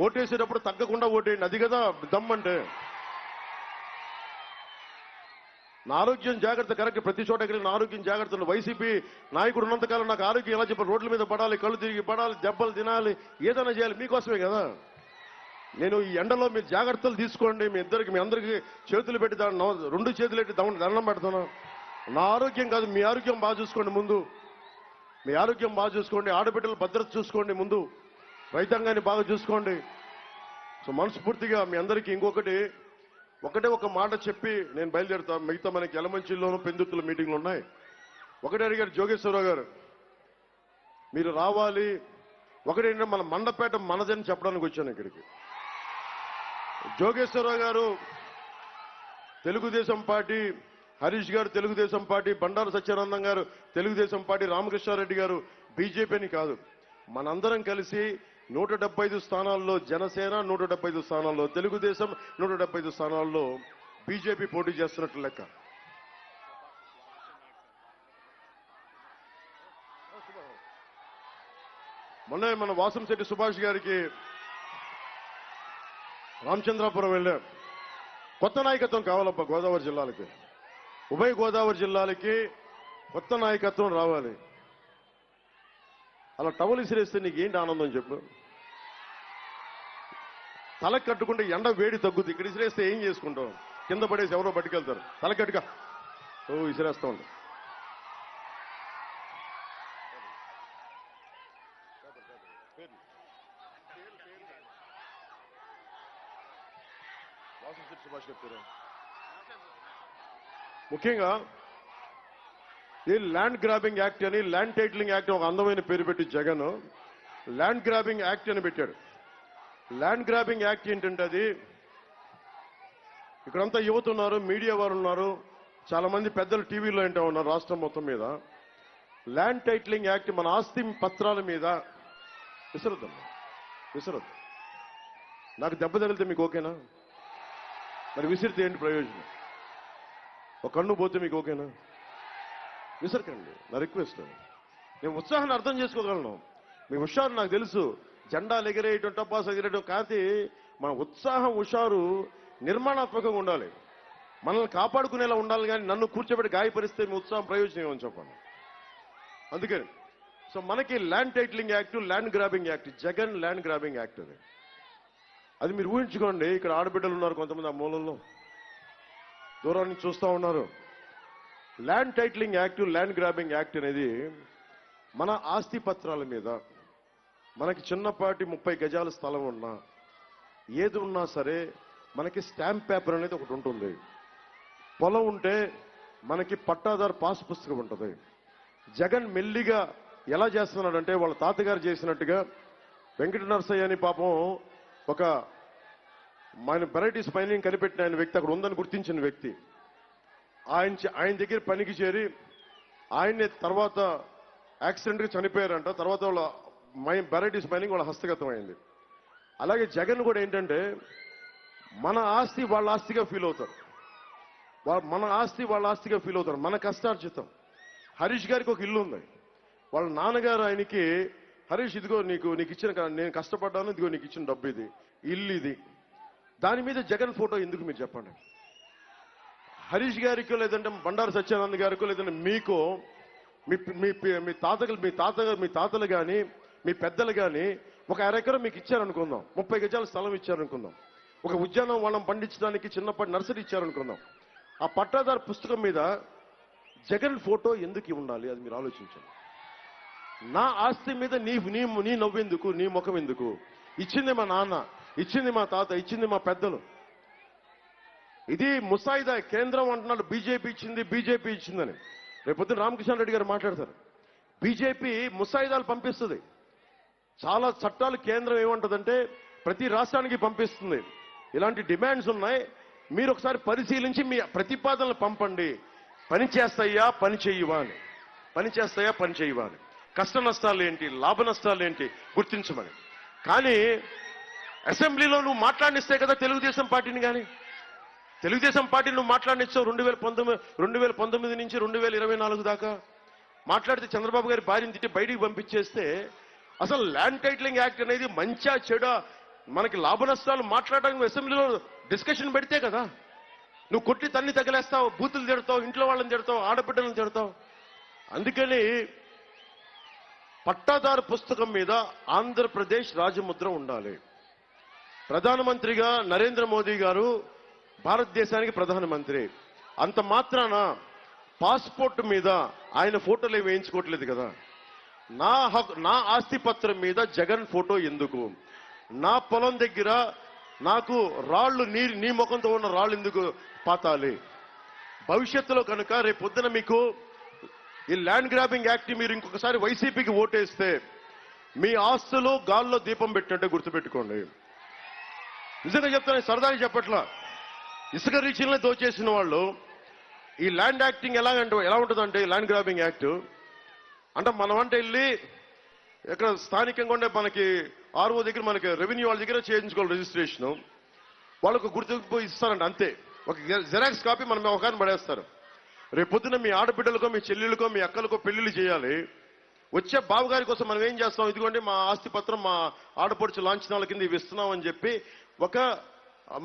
ఓటేసేటప్పుడు తగ్గకుండా ఓటేయండి, అది కదా దమ్మంటే. నా ఆరోగ్యం జాగ్రత్త కరెక్ట్, ప్రతి చోట ఎక్కడ నా ఆరోగ్యం జాగ్రత్తలు. వైసీపీ నాయకుడు ఉన్నంతకాలం నాకు ఆరోగ్యం ఎలా చెప్పాలి? రోడ్ల మీద పడాలి, కళ్ళు తిరిగి పడాలి, దెబ్బలు తినాలి, ఏదైనా చేయాలి, మీకోసమే కదా. నేను ఈ ఎండలో మీరు జాగ్రత్తలు తీసుకోండి. మీ అందరికీ చేతులు పెట్టి 2 చేతులు పెట్టి దండం పెడుతున్నా. నా ఆరోగ్యం కాదు, మీ ఆరోగ్యం బాగా చూసుకోండి ముందు. మీ ఆరోగ్యం బాగా చూసుకోండి, ఆడబిడ్డల భద్రత చూసుకోండి ముందు, రైతాంగాన్ని బాగా చూసుకోండి. సో మనస్ఫూర్తిగా మీ అందరికీ ఒకటే ఒక మాట చెప్పి నేను బయలుదేరుతా. మిగతా మనకి ఎలమంచిల్లోనూ, పెందుర్తిలో మీటింగ్లు ఉన్నాయి. ఒకటే అడిగారు జోగేశ్వరరావు గారు, మీరు రావాలి. ఒకటేంటంటే మన మండపేట మనదని చెప్పడానికి వచ్చాను ఇక్కడికి. జోగేశ్వరరావు గారు తెలుగుదేశం పార్టీ, హరీష్ గారు తెలుగుదేశం పార్టీ, బండారు సత్యానందం గారు తెలుగుదేశం పార్టీ, రామకృష్ణారెడ్డి గారు బీజేపీని కాదు, మనందరం కలిసి 175 స్థానాల్లో జనసేన, 175 స్థానాల్లో తెలుగుదేశం, 175 స్థానాల్లో బీజేపీ పోటీ చేస్తున్నట్లు లెక్క. మొన్న మన వాసంశెట్టి సుభాష్ గారికి రామచంద్రాపురం వెళ్ళాం. కొత్త నాయకత్వం కావాలబ్బా గోదావరి జిల్లాలకి, ఉభయ గోదావరి జిల్లాలకి కొత్త నాయకత్వం రావాలి. అలా టవల్ ఇసిరేస్తే నీకేంటి ఆనందం చెప్పు? తలకు కట్టుకుంటే ఎండ వేడి తగ్గుద్ది. ఇక్కడ ఇసిరేస్తే ఏం చేసుకుంటాం? కింద పడేసి ఎవరో పట్టుకెళ్తారు. తలకట్టుగా ఇసిరేస్తా ఉంటాం. ముఖ్యంగా ఈ ల్యాండ్ గ్రాబింగ్ యాక్ట్ అని, ల్యాండ్ టైటిలింగ్ యాక్ట్ ఒక అందమైన పేరు పెట్టి జగన్ ల్యాండ్ గ్రాబింగ్ యాక్ట్ అని పెట్టాడు. ల్యాండ్ గ్రాబింగ్ యాక్ట్ ఏంటంటే, అది ఇక్కడంతా యువత ఉన్నారు, మీడియా వారు ఉన్నారు, చాలా మంది పెద్దలు టీవీలో ఏంటో ఉన్నారు. రాష్ట్రం మొత్తం మీద ల్యాండ్ టైటిలింగ్ యాక్ట్ మన ఆస్తి పత్రాల మీద విసరొద్దమ్మా, విసరొద్దు. నాకు దెబ్బ తగిలితే మీకు ఓకేనా? మరి విసిరితే ఏంటి ప్రయోజనం? ఒక కన్ను పోతే మీకు ఓకేనా? విసరకండి, నా రిక్వెస్ట్. నేను ఉత్సాహాన్ని అర్థం చేసుకోగలను, మీ హుషారు నాకు తెలుసు. జెండాలు ఎగిరేయటం, టపాస్ ఎగిరేయటం కాదు. మన ఉత్సాహం, హుషారు నిర్మాణాత్మకంగా ఉండాలి, మనల్ని కాపాడుకునేలా ఉండాలి. కానీ నన్ను కూర్చోబెట్టి గాయపరిస్తే మీ ఉత్సాహం ప్రయోజనం ఏమని చెప్పండి. అందుకని సో మనకి land titling act, land grabbing act, Jagan land grabbing act అది మీరు ఊహించుకోండి. ఇక్కడ ఆడబిడ్డలు ఉన్నారు కొంతమంది, ఆ మూలంలో దూరం నుంచి చూస్తూ ఉన్నారు. Land titling act, land grabbing act అనేది మన ఆస్తి పత్రాల మీద మనకి చిన్నపాటి 30 గజాల స్థలం ఉన్నా, ఏది ఉన్నా సరే మనకి స్టాంప్ పేపర్ అనేది ఒకటి ఉంటుంది. పొలం ఉంటే మనకి పట్టాదారు పాస్ పుస్తకం ఉంటుంది. జగన్ మెల్లిగా ఎలా చేస్తున్నాడంటే వాళ్ళ తాతగారు చేసినట్టుగా వెంకట నరసయ్య అని పాపం ఒక ఆయన వెరైటీస్ మైనింగ్ కనిపెట్టిన ఆయన వ్యక్తి, అక్కడ ఉందని గుర్తించిన వ్యక్తి, ఆయన దగ్గర పనికి చేరి ఆయన్ని తర్వాత యాక్సిడెంట్గా చనిపోయారంట. తర్వాత వాళ్ళ వెరైటీస్ మైనింగ్ వాళ్ళ హస్తగతం అయింది. అలాగే జగన్ కూడా ఏంటంటే మన ఆస్తి వాళ్ళ ఆస్తిగా ఫీల్ అవుతారు, మన ఆస్తి వాళ్ళ ఆస్తిగా ఫీల్ అవుతారు, మన కష్టార్జితం. హరీష్ గారికి ఒక ఇల్లు ఉంది, వాళ్ళ నాన్నగారు ఆయనకి, హరీష్ ఇదిగో నీకు ఇచ్చిన, నేను కష్టపడ్డాను, ఇదిగో నీకు ఇచ్చిన డబ్బు ఇది, ఇల్లు ఇది. దాని మీద జగన్ ఫోటో ఎందుకు మీరు చెప్పండి? హరీష్ గారికో లేదంటే బండారు సత్యానంద్ గారికో లేదంటే మీకో మీ తాతలు కానీ మీ పెద్దలు కానీ ఒక అరెకరం మీకు ఇచ్చారనుకుందాం, 30 గజాల స్థలం ఇచ్చారనుకుందాం, ఒక ఉద్యానవనం పండించడానికి చిన్నప్పటి నర్సరీ ఇచ్చారనుకుందాం. ఆ పట్టాదారు పుస్తకం మీద జగన్ ఫోటో ఎందుకు ఉండాలి? అది మీరు ఆలోచించండి. నా ఆస్తి మీద నీ నవ్వెందుకు, నీ ముఖం ఎందుకు? ఇచ్చింది మా నాన్న, ఇచ్చింది మా తాత, ఇచ్చింది మా పెద్దలు. ఇది ముసాయిదా. కేంద్రం అంటున్నాడు బీజేపీ ఇచ్చిందని. రేపొద్దున రామకృష్ణ రెడ్డి గారు మాట్లాడతారు. బీజేపీ ముసాయిదాలు పంపిస్తుంది, చాలా చట్టాలు కేంద్రం ఏమంటుందంటే ప్రతి రాష్ట్రానికి పంపిస్తుంది. ఇలాంటి డిమాండ్స్ ఉన్నాయి, మీరు ఒకసారి పరిశీలించి మీ ప్రతిపాదనలు పంపండి. పని చేస్తాయా పని చేయవా అని, పని చేస్తాయా పని చేయవా అని, కష్ట నష్టాలు ఏంటి, లాభ నష్టాలు ఏంటి గుర్తించమని. కానీ అసెంబ్లీలో నువ్వు మాట్లాడిస్తే కదా తెలుగుదేశం పార్టీని, కానీ తెలుగుదేశం పార్టీని నువ్వు మాట్లాడినిచ్చావు 2019 నుంచి 2024 దాకా. మాట్లాడితే చంద్రబాబు గారి భార్యను తిట్టి బయటికి పంపించేస్తే అసలు ల్యాండ్ టైటిలింగ్ యాక్ట్ అనేది మంచా చెడా, మనకి లాభ నష్టాలు మాట్లాడడానికి అసెంబ్లీలో డిస్కషన్ పెడితే కదా. నువ్వు కొట్టి తన్ని తగిలేస్తావు, బూతులు తిడతావు, ఇంట్లో వాళ్ళని తిడతావు, ఆడబిడ్డలను తిడతావు. అందుకని పట్టాదారు పుస్తకం మీద ఆంధ్రప్రదేశ్ రాజముద్ర ఉండాలి. ప్రధానమంత్రిగా నరేంద్ర మోదీ గారు భారతదేశానికి ప్రధానమంత్రి. అంత మాత్రాన పాస్పోర్ట్ మీద ఆయన ఫోటోలు వేయించుకోవట్లేదు కదా. నా ఆస్తి పత్రం మీద జగన్ ఫోటో ఎందుకు? నా పొలం దగ్గర నాకు రాళ్లు, నీ ముఖంతో ఉన్న రాళ్ళు ఎందుకు పాతాలి? భవిష్యత్తులో కనుక రేపు పొద్దున మీకు ఈ ల్యాండ్ గ్రాబింగ్ యాక్ట్ మీరు ఇంకొకసారి వైసీపీకి ఓటేస్తే మీ ఆస్తులు గాల్లో దీపం పెట్టినట్టే గుర్తుపెట్టుకోండి. నిజంగా చెప్తాను, సరదాగా చెప్పట్లా. ఇసుక రీచ్లనే దోచేసిన వాళ్ళు ఈ ల్యాండ్ యాక్టింగ్ ఎలా ఉంటుందంటే, ల్యాండ్ గ్రాబింగ్ యాక్ట్ అంటే మనం అంటే వెళ్ళి ఇక్కడ స్థానికంగా ఉండే మనకి ఆర్ఓ దగ్గర, మనకి రెవెన్యూ వాళ్ళ దగ్గర చేయించుకోవాలి రిజిస్ట్రేషన్. వాళ్ళకు గుర్తింపు ఇస్తారంట, అంతే. ఒక జెరాక్స్ కాపీ మనం ఒకరిని పడేస్తారు. రేపొద్దున మీ ఆడబిడ్డలకో, మీ చెల్లెళ్ళకో, మీ అక్కలకో పెళ్లిళ్ళు చేయాలి. వచ్చే బావగారి కోసం మనం ఏం చేస్తాం? ఇదిగోండి మా ఆస్తి పత్రం, మా ఆడపడుచు లాంఛనాల కింద ఇవి ఇస్తున్నాం అని చెప్పి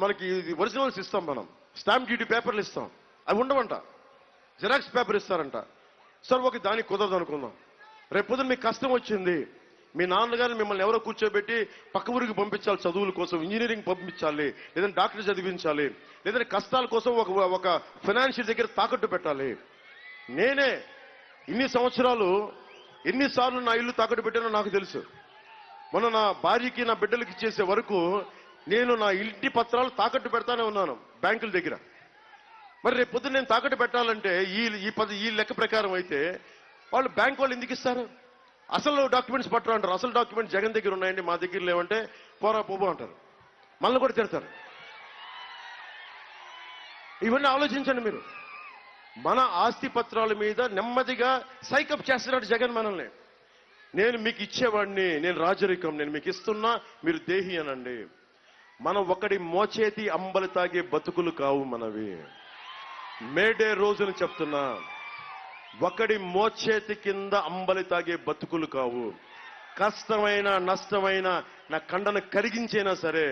మనకి ఒరిజినల్స్ ఇస్తాం, మనం స్టాంప్ డ్యూటీ పేపర్లు ఇస్తాం. అవి ఉండవంట, జెరాక్స్ పేపర్ ఇస్తారంట. సార్ ఒక దానికి కుదరదు అనుకుందాం. రేపొద్దున మీకు కష్టం వచ్చింది, మీ నాన్నగారు మిమ్మల్ని ఎవరో కూర్చోబెట్టి పక్క ఊరికి పంపించాలి, చదువుల కోసం, ఇంజనీరింగ్ పంపించాలి, లేదంటే డాక్టర్ చదివించాలి, లేదంటే కష్టాల కోసం ఒక ఫైనాన్షియల్ దగ్గర తాకట్టు పెట్టాలి. నేనే ఇన్ని సంవత్సరాలు ఎన్నిసార్లు నా ఇల్లు తాకట్టు పెట్టానో నాకు తెలుసు. మొన్న నా భార్యకి, నా బిడ్డలకి ఇచ్చేసే వరకు నేను నా ఇంటి పత్రాలు తాకట్టు పెడతానే ఉన్నాను బ్యాంకుల దగ్గర. మరి రేపు పొద్దున్న నేను తాకట్టు పెట్టాలంటే ఈ లెక్క ప్రకారం అయితే వాళ్ళు బ్యాంక్ వాళ్ళు ఎందుకు ఇస్తారు? అసలు డాక్యుమెంట్స్ పట్టరు అంటారు. అసలు డాక్యుమెంట్స్ జగన్ దగ్గర ఉన్నాయండి, మా దగ్గర లేవంటే పోరా పోబో అంటారు. మళ్ళీ కూడా తిడతారు. ఇవన్నీ ఆలోచించండి మీరు. మన ఆస్తి పత్రాల మీద నెమ్మదిగా సైకప్ చేస్తున్నాడు జగన్ మనల్ని. నేను మీకు ఇచ్చేవాడిని, నేను రాజరికం, నేను మీకు ఇస్తున్నా, మీరు దేహి అనండి. మనం ఒకటి మోచేతి అంబలి తాగే బతుకులు కావు మనవి. మేడే రోజున చెప్తున్నా, ఒకడి మోచేతి కింద అంబలి తాగే బతుకులు కావు. కష్టమైన నష్టమైన నా కండను కరిగించైనా సరే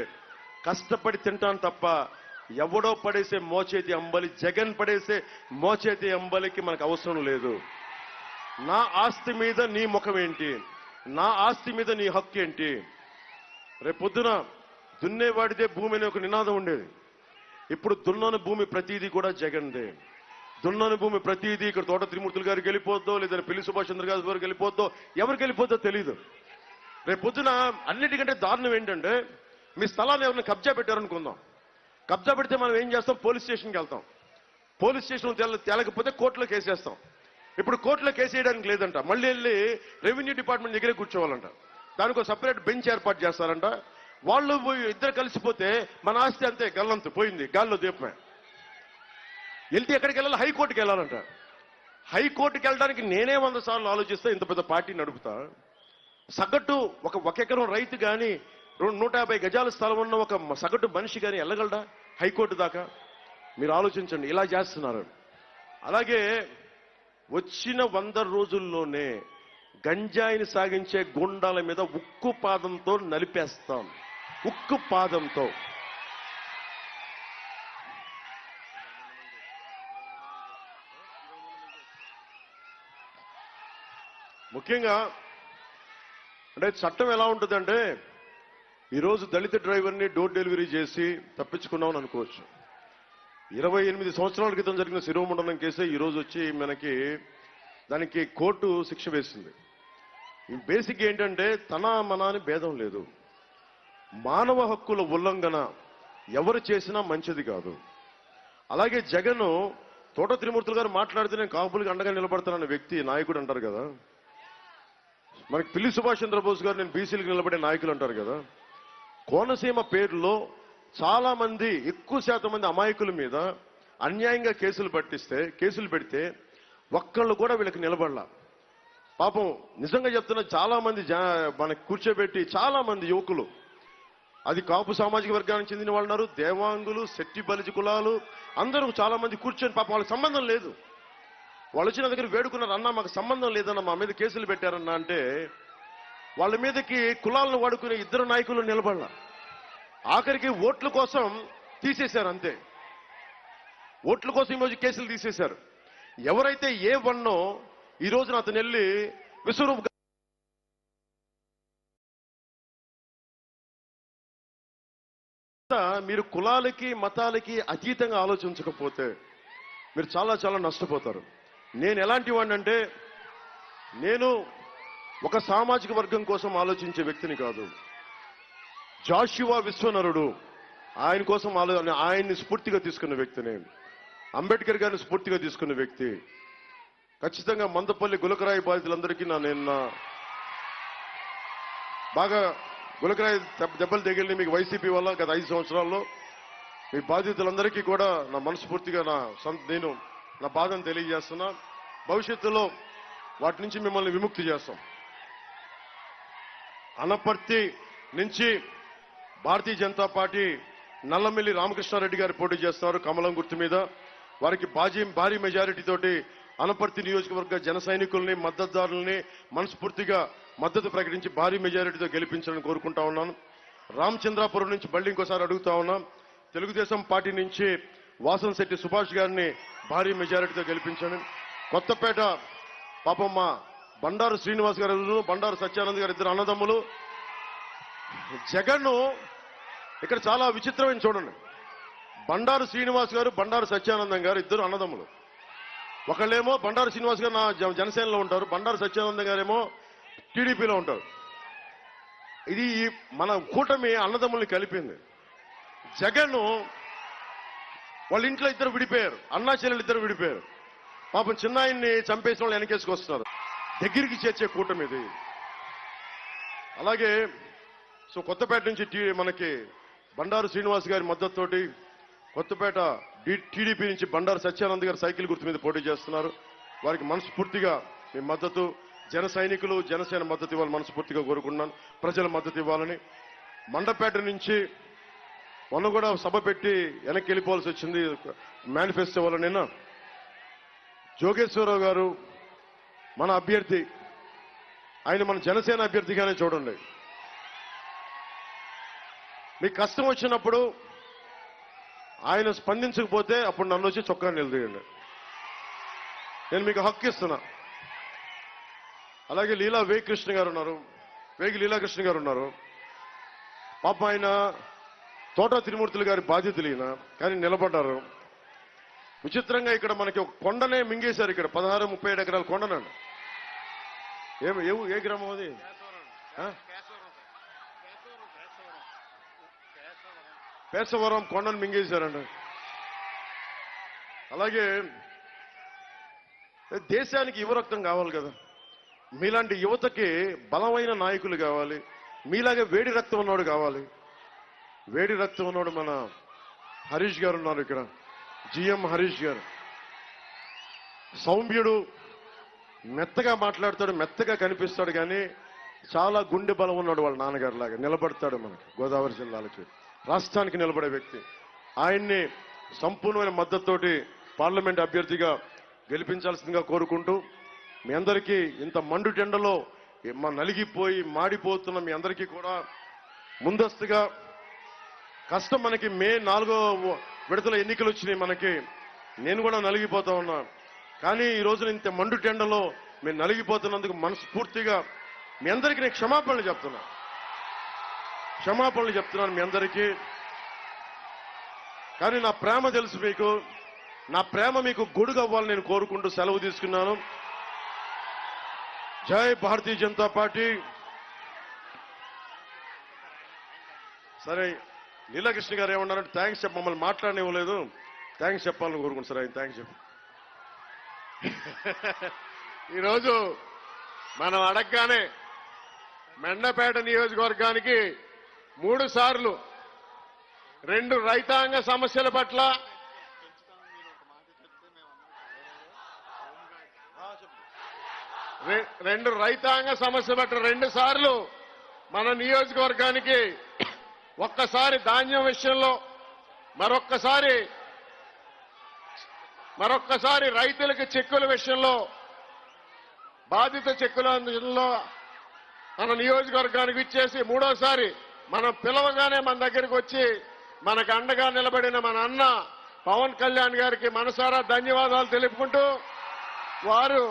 కష్టపడి తింటాను తప్ప ఎవడో పడేసే మోచేతి అంబలి, జగన్ పడేసే మోచేతి అంబలికి మనకు అవసరం లేదు. నా ఆస్తి మీద నీ ముఖం ఏంటి, నా ఆస్తి మీద నీ హక్కు ఏంటి? రేపొద్దున దున్నేవాడిదే భూమి అనే ఒక నినాదం ఉండేది. ఇప్పుడు దున్నని భూమి ప్రతిదీ కూడా జగన్దే. దున్నని భూమి ప్రతిదీ ఇక్కడ తోట త్రిమూర్తులు గారికి వెళ్ళిపోద్దో, లేదా పిల్లి సుభాష్ చంద్రగారి గారికి వెళ్ళిపోద్దో, ఎవరికి వెళ్ళిపోద్దో తెలియదు. రేపొద్దున అన్నిటికంటే దారుణం ఏంటంటే, మీ స్థలాన్ని ఎవరిని కబ్జా పెట్టారనుకుందాం. కబ్జా పెడితే మనం ఏం చేస్తాం? పోలీస్ స్టేషన్కి వెళ్తాం. పోలీస్ స్టేషన్ తేలకపోతే కోర్టులో కేసేస్తాం. ఇప్పుడు కోర్టులో కేసేయడానికి లేదంట, మళ్ళీ వెళ్ళి రెవెన్యూ డిపార్ట్మెంట్ దగ్గరే కూర్చోవాలంట. దానికి ఒక సపరేట్ బెంచ్ ఏర్పాటు చేస్తారంట. వాళ్ళు ఇద్దరు కలిసిపోతే మన ఆస్తి అంతే గల్లంతు పోయింది, గాల్లో దీపమే. వెళ్తే ఎక్కడికి వెళ్ళాలి? హైకోర్టుకి వెళ్ళాలంట. హైకోర్టుకి వెళ్ళడానికి నేనే 100 సార్లు ఆలోచిస్తా, ఇంత పెద్ద పార్టీ నడుపుతా. సగటు ఒక ఎకరం రైతు కానీ 150 గజాల స్థలం ఉన్న ఒక సగటు మనిషి కానీ వెళ్ళగలడా హైకోర్టు దాకా? మీరు ఆలోచించండి. ఇలా చేస్తున్నారు. అలాగే వచ్చిన 100 రోజుల్లోనే గంజాయిని సాగించే గుండాల మీద ఉక్కు పాదంతో నలిపేస్తాం. ఉక్కు పాదంతో. ముఖ్యంగా అంటే చట్టం ఎలా ఉంటుందంటే, ఈరోజు దళిత డ్రైవర్ని డోర్ డెలివరీ చేసి తప్పించుకున్నామని అనుకోవచ్చు. 28 సంవత్సరాల క్రితం జరిగిన శిరోమండలం కేసే ఈరోజు వచ్చి మనకి దానికి కోర్టు శిక్ష వేసింది. బేసిక్ ఏంటంటే, తన మన అని భేదం లేదు. మానవ హక్కుల ఉల్లంఘన ఎవరు చేసినా మంచిది కాదు. అలాగే జగన్ తోట త్రిమూర్తులు గారు మాట్లాడితే నేను కాపులకి అండగా నిలబడతానన్న వ్యక్తి నాయకుడు అంటారు కదా. మనకి పిల్లి సుభాష్ చంద్రబోస్ గారు నేను బీసీలకు నిలబడే నాయకులు అంటారు కదా. కోనసీమ పేరులో చాలా మంది, ఎక్కువ శాతం మంది అమాయకుల మీద అన్యాయంగా కేసులు పెడితే ఒక్కళ్ళు కూడా వీళ్ళకి నిలబడలా. పాపం నిజంగా చెప్తున్నా, చాలా మంది మనకి కూర్చోబెట్టి చాలా మంది యువకులు, అది కాపు సామాజిక వర్గానికి చెందిన వాళ్ళు ఉన్నారు, దేవాంగులు, శెట్టి బలిజ కులాలు, అందరూ చాలా మంది కూర్చొని పాపం వాళ్ళకి సంబంధం లేదు. వాళ్ళు వచ్చిన దగ్గర వేడుకున్నారు, అన్న మాకు సంబంధం లేదన్న, మా మీద కేసులు పెట్టారన్నా అంటే వాళ్ళ మీదకి కులాలను వాడుకునే 2 నాయకులు నిలబడాల. ఆఖరికి ఓట్ల కోసం తీసేశారు అంతే. ఓట్ల కోసం ఈరోజు కేసులు తీసేశారు. ఎవరైతే ఏ1 ఈ రోజున అతను వెళ్ళి విశ్వరూప్ మీరు కులాలకి మతాలకి అతీతంగా ఆలోచించకపోతే మీరు చాలా చాలా నష్టపోతారు. నేను ఎలాంటి వాడిని అంటే, నేను ఒక సామాజిక వర్గం కోసం ఆలోచించే వ్యక్తిని కాదు. జాషువా విశ్వనరుడు, ఆయన కోసం ఆయన్ని స్ఫూర్తిగా తీసుకున్న వ్యక్తిని. అంబేద్కర్ గారిని స్ఫూర్తిగా తీసుకున్న వ్యక్తి. ఖచ్చితంగా మందపల్లి గులకరాయి బాధితులందరికీ నేను బాగా గులకరాయి దెబ్బలు తగిలిన మీకు వైసీపీ వల్ల గత 5 సంవత్సరాల్లో మీ బాధితులందరికీ కూడా నా మనస్ఫూర్తిగా నేను నా బాధను తెలియజేస్తున్నా. భవిష్యత్తులో వాటి నుంచి మిమ్మల్ని విముక్తి చేస్తాం. అనపర్తి నుంచి భారతీయ జనతా పార్టీ నల్లమిల్లి రామకృష్ణారెడ్డి గారు పోటీ చేస్తున్నారు కమలం గుర్తు మీద. వారికి భారీ మెజారిటీ తోటి అనపర్తి నియోజకవర్గ జన సైనికుల్ని, మద్దతుదారుల్ని మనస్ఫూర్తిగా మద్దతు ప్రకటించి భారీ మెజారిటీతో గెలిపించాలని కోరుకుంటా ఉన్నాను. రామచంద్రాపురం నుంచి మళ్ళీ ఇంకోసారి అడుగుతా ఉన్నాం, తెలుగుదేశం పార్టీ నుంచి వాసంశెట్టి సుభాష్ గారిని భారీ మెజారిటీతో గెలిపించండి. కొత్తపేట పాపం మా బండారు శ్రీనివాస్ గారు, బండారు సత్యానంద్ గారు, 2 అన్నదమ్ములు. జగన్ ఇక్కడ చాలా విచిత్రమైన చూడండి, బండారు శ్రీనివాస్ గారు, బండారు సత్యానందం గారు 2 అన్నదమ్ములు. ఒకళ్ళేమో బండారు శ్రీనివాస్ గారు నా జనసేనలో ఉంటారు, బండారు సత్యానందం గారేమో టీడీపీలో ఉంటారు. ఇది మన కూటమి అన్నదమ్ముల్ని కలిపింది. జగన్ వాళ్ళ ఇంట్లో 2 విడిపోయారు, అన్నా చెల్లెలు 2 విడిపోయారు. పాపం చిన్నాయన్ని చంపేసిన వాళ్ళు వెనకేసుకొస్తున్నారు. దగ్గరికి చేర్చే కూటమి ఇది. అలాగే కొత్తపేట నుంచి మనకి బండారు శ్రీనివాస్ గారి మద్దతుతోటి కొత్తపేట టీడీపీ నుంచి బండారు సత్యానంద్ గారు సైకిల్ గుర్తు మీద పోటీ చేస్తున్నారు. వారికి మనస్ఫూర్తిగా మీ మద్దతు, జన సైనికులు జనసేన మద్దతు ఇవ్వాలని మనస్ఫూర్తిగా కోరుకున్నాను. ప్రజల మద్దతు ఇవ్వాలని. మండపేట నుంచి మొన్న కూడా సభ పెట్టి వెనక్కి వెళ్ళిపోవాల్సి వచ్చింది మేనిఫెస్టో వల్ల. నిన్న జోగేశ్వరరావు గారు మన అభ్యర్థి, ఆయన మన జనసేన అభ్యర్థిగానే చూడండి. మీకు కష్టం వచ్చినప్పుడు ఆయన స్పందించకపోతే అప్పుడు నన్ను వచ్చి చొక్కా నిలదీయండి. నేను మీకు హక్కు ఇస్తున్నా. అలాగే వేగి లీలాకృష్ణ గారు ఉన్నారు. పాప ఆయన తోట తిరుమూర్తులు గారి బాధ్యతలు ఈయన, కానీ నిలబడ్డారు. విచిత్రంగా ఇక్కడ మనకి ఒక కొండనే మింగేశారు. ఇక్కడ 16-37 ఎకరాల కొండనండి. ఏ గ్రామం అది? పేసవరం కొండను మింగేశారండి. అలాగే దేశానికి యువరక్తం కావాలి కదా. మీలాంటి యువతకి బలమైన నాయకులు కావాలి. మీలాగే వేడి రక్తం ఉన్నవాడు కావాలి. వేడి రక్తం ఉన్నవాడు మన హరీష్ గారు ఉన్నారు ఇక్కడ. జిఎం హరీష్ గారు సౌమ్యుడు, మెత్తగా మాట్లాడతాడు, మెత్తగా కనిపిస్తాడు, కానీ చాలా గుండె బలం ఉన్నాడు. వాళ్ళ నాన్నగారు లాగా నిలబడతాడు. మనకి గోదావరి జిల్లాలకి, రాష్ట్రానికి నిలబడే వ్యక్తి. ఆయన్ని సంపూర్ణమైన మద్దతుతోటి పార్లమెంట్ అభ్యర్థిగా గెలిపించాల్సిందిగా కోరుకుంటూ, మీ అందరికీ ఇంత మండు టెండలో నలిగిపోయి మాడిపోతున్న మీ అందరికీ కూడా ముందస్తుగా కష్టం. మనకి మే 4వ విడతల ఎన్నికలు వచ్చినాయి. మనకి నేను కూడా నలిగిపోతా ఉన్నా. కానీ ఈ రోజున ఇంత మండు టెండలో మేము నలిగిపోతున్నందుకు మనస్ఫూర్తిగా మీ అందరికీ నేను క్షమాపణలు చెప్తున్నాను మీ అందరికీ. కానీ నా ప్రేమ తెలుసు మీకు. నా ప్రేమ మీకు గొడుగు అవ్వాలని నేను కోరుకుంటూ సెలవు తీసుకున్నాను. జై భారతీయ జనతా పార్టీ. సరే, లీలాకృష్ణ గారు ఏమన్నారంటే థ్యాంక్స్ మమ్మల్ని మాట్లాడనివ్వలేదు, థ్యాంక్స్ చెప్పాలని కోరుకుంటు సార్. ఆయన థ్యాంక్స్ చెప్పు. ఈరోజు మనం అడగగానే మెండపేట నియోజకవర్గానికి 3 సార్లు 2 రైతాంగ సమస్యల పట్ల రైతాంగ సమస్య పట్ల 2 సార్లు మన నియోజకవర్గానికి, ఒక్కసారి ధాన్యం విషయంలో, మరొక్కసారి రైతులకు చెక్కుల విషయంలో, బాధిత చెక్కుల విషయంలో మన నియోజకవర్గానికి ఇచ్చేసి, 3వసారి మనం పిలవగానే మన దగ్గరికి వచ్చి మనకు అండగా నిలబడిన మన అన్న పవన్ కళ్యాణ్ గారికి మనసారా ధన్యవాదాలు తెలుపుకుంటూ, వారు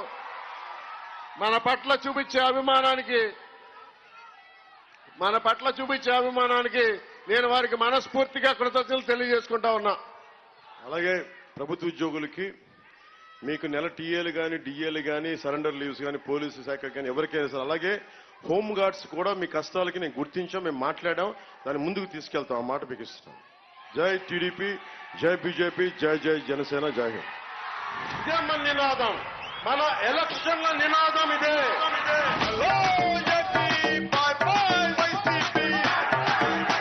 మన పట్ల చూపించే అభిమానానికి నేను వారికి మనస్ఫూర్తిగా కృతజ్ఞతలు తెలియజేసుకుంటా ఉన్నా. అలాగే ప్రభుత్వ ఉద్యోగులకి మీకు నెల టీఏలు కానీ డిఏలు కానీ సరెండర్ లీవ్స్ కానీ పోలీసు శాఖ కానీ ఎవరికైనా సరే, అలాగే హోమ్ గార్డ్స్ కూడా మీ కష్టాలకి నేను గుర్తించాం, మేము మాట్లాడాం, దాన్ని ముందుకు తీసుకెళ్తాం. ఆ మాట మీకు ఇస్తాం. జై టీడీపీ, జై బీజేపీ, జై జై జనసేన, జై హింద్. ఇదే మన నినాదం, మన ఎలక్షన్ల నినాదం ఇదే.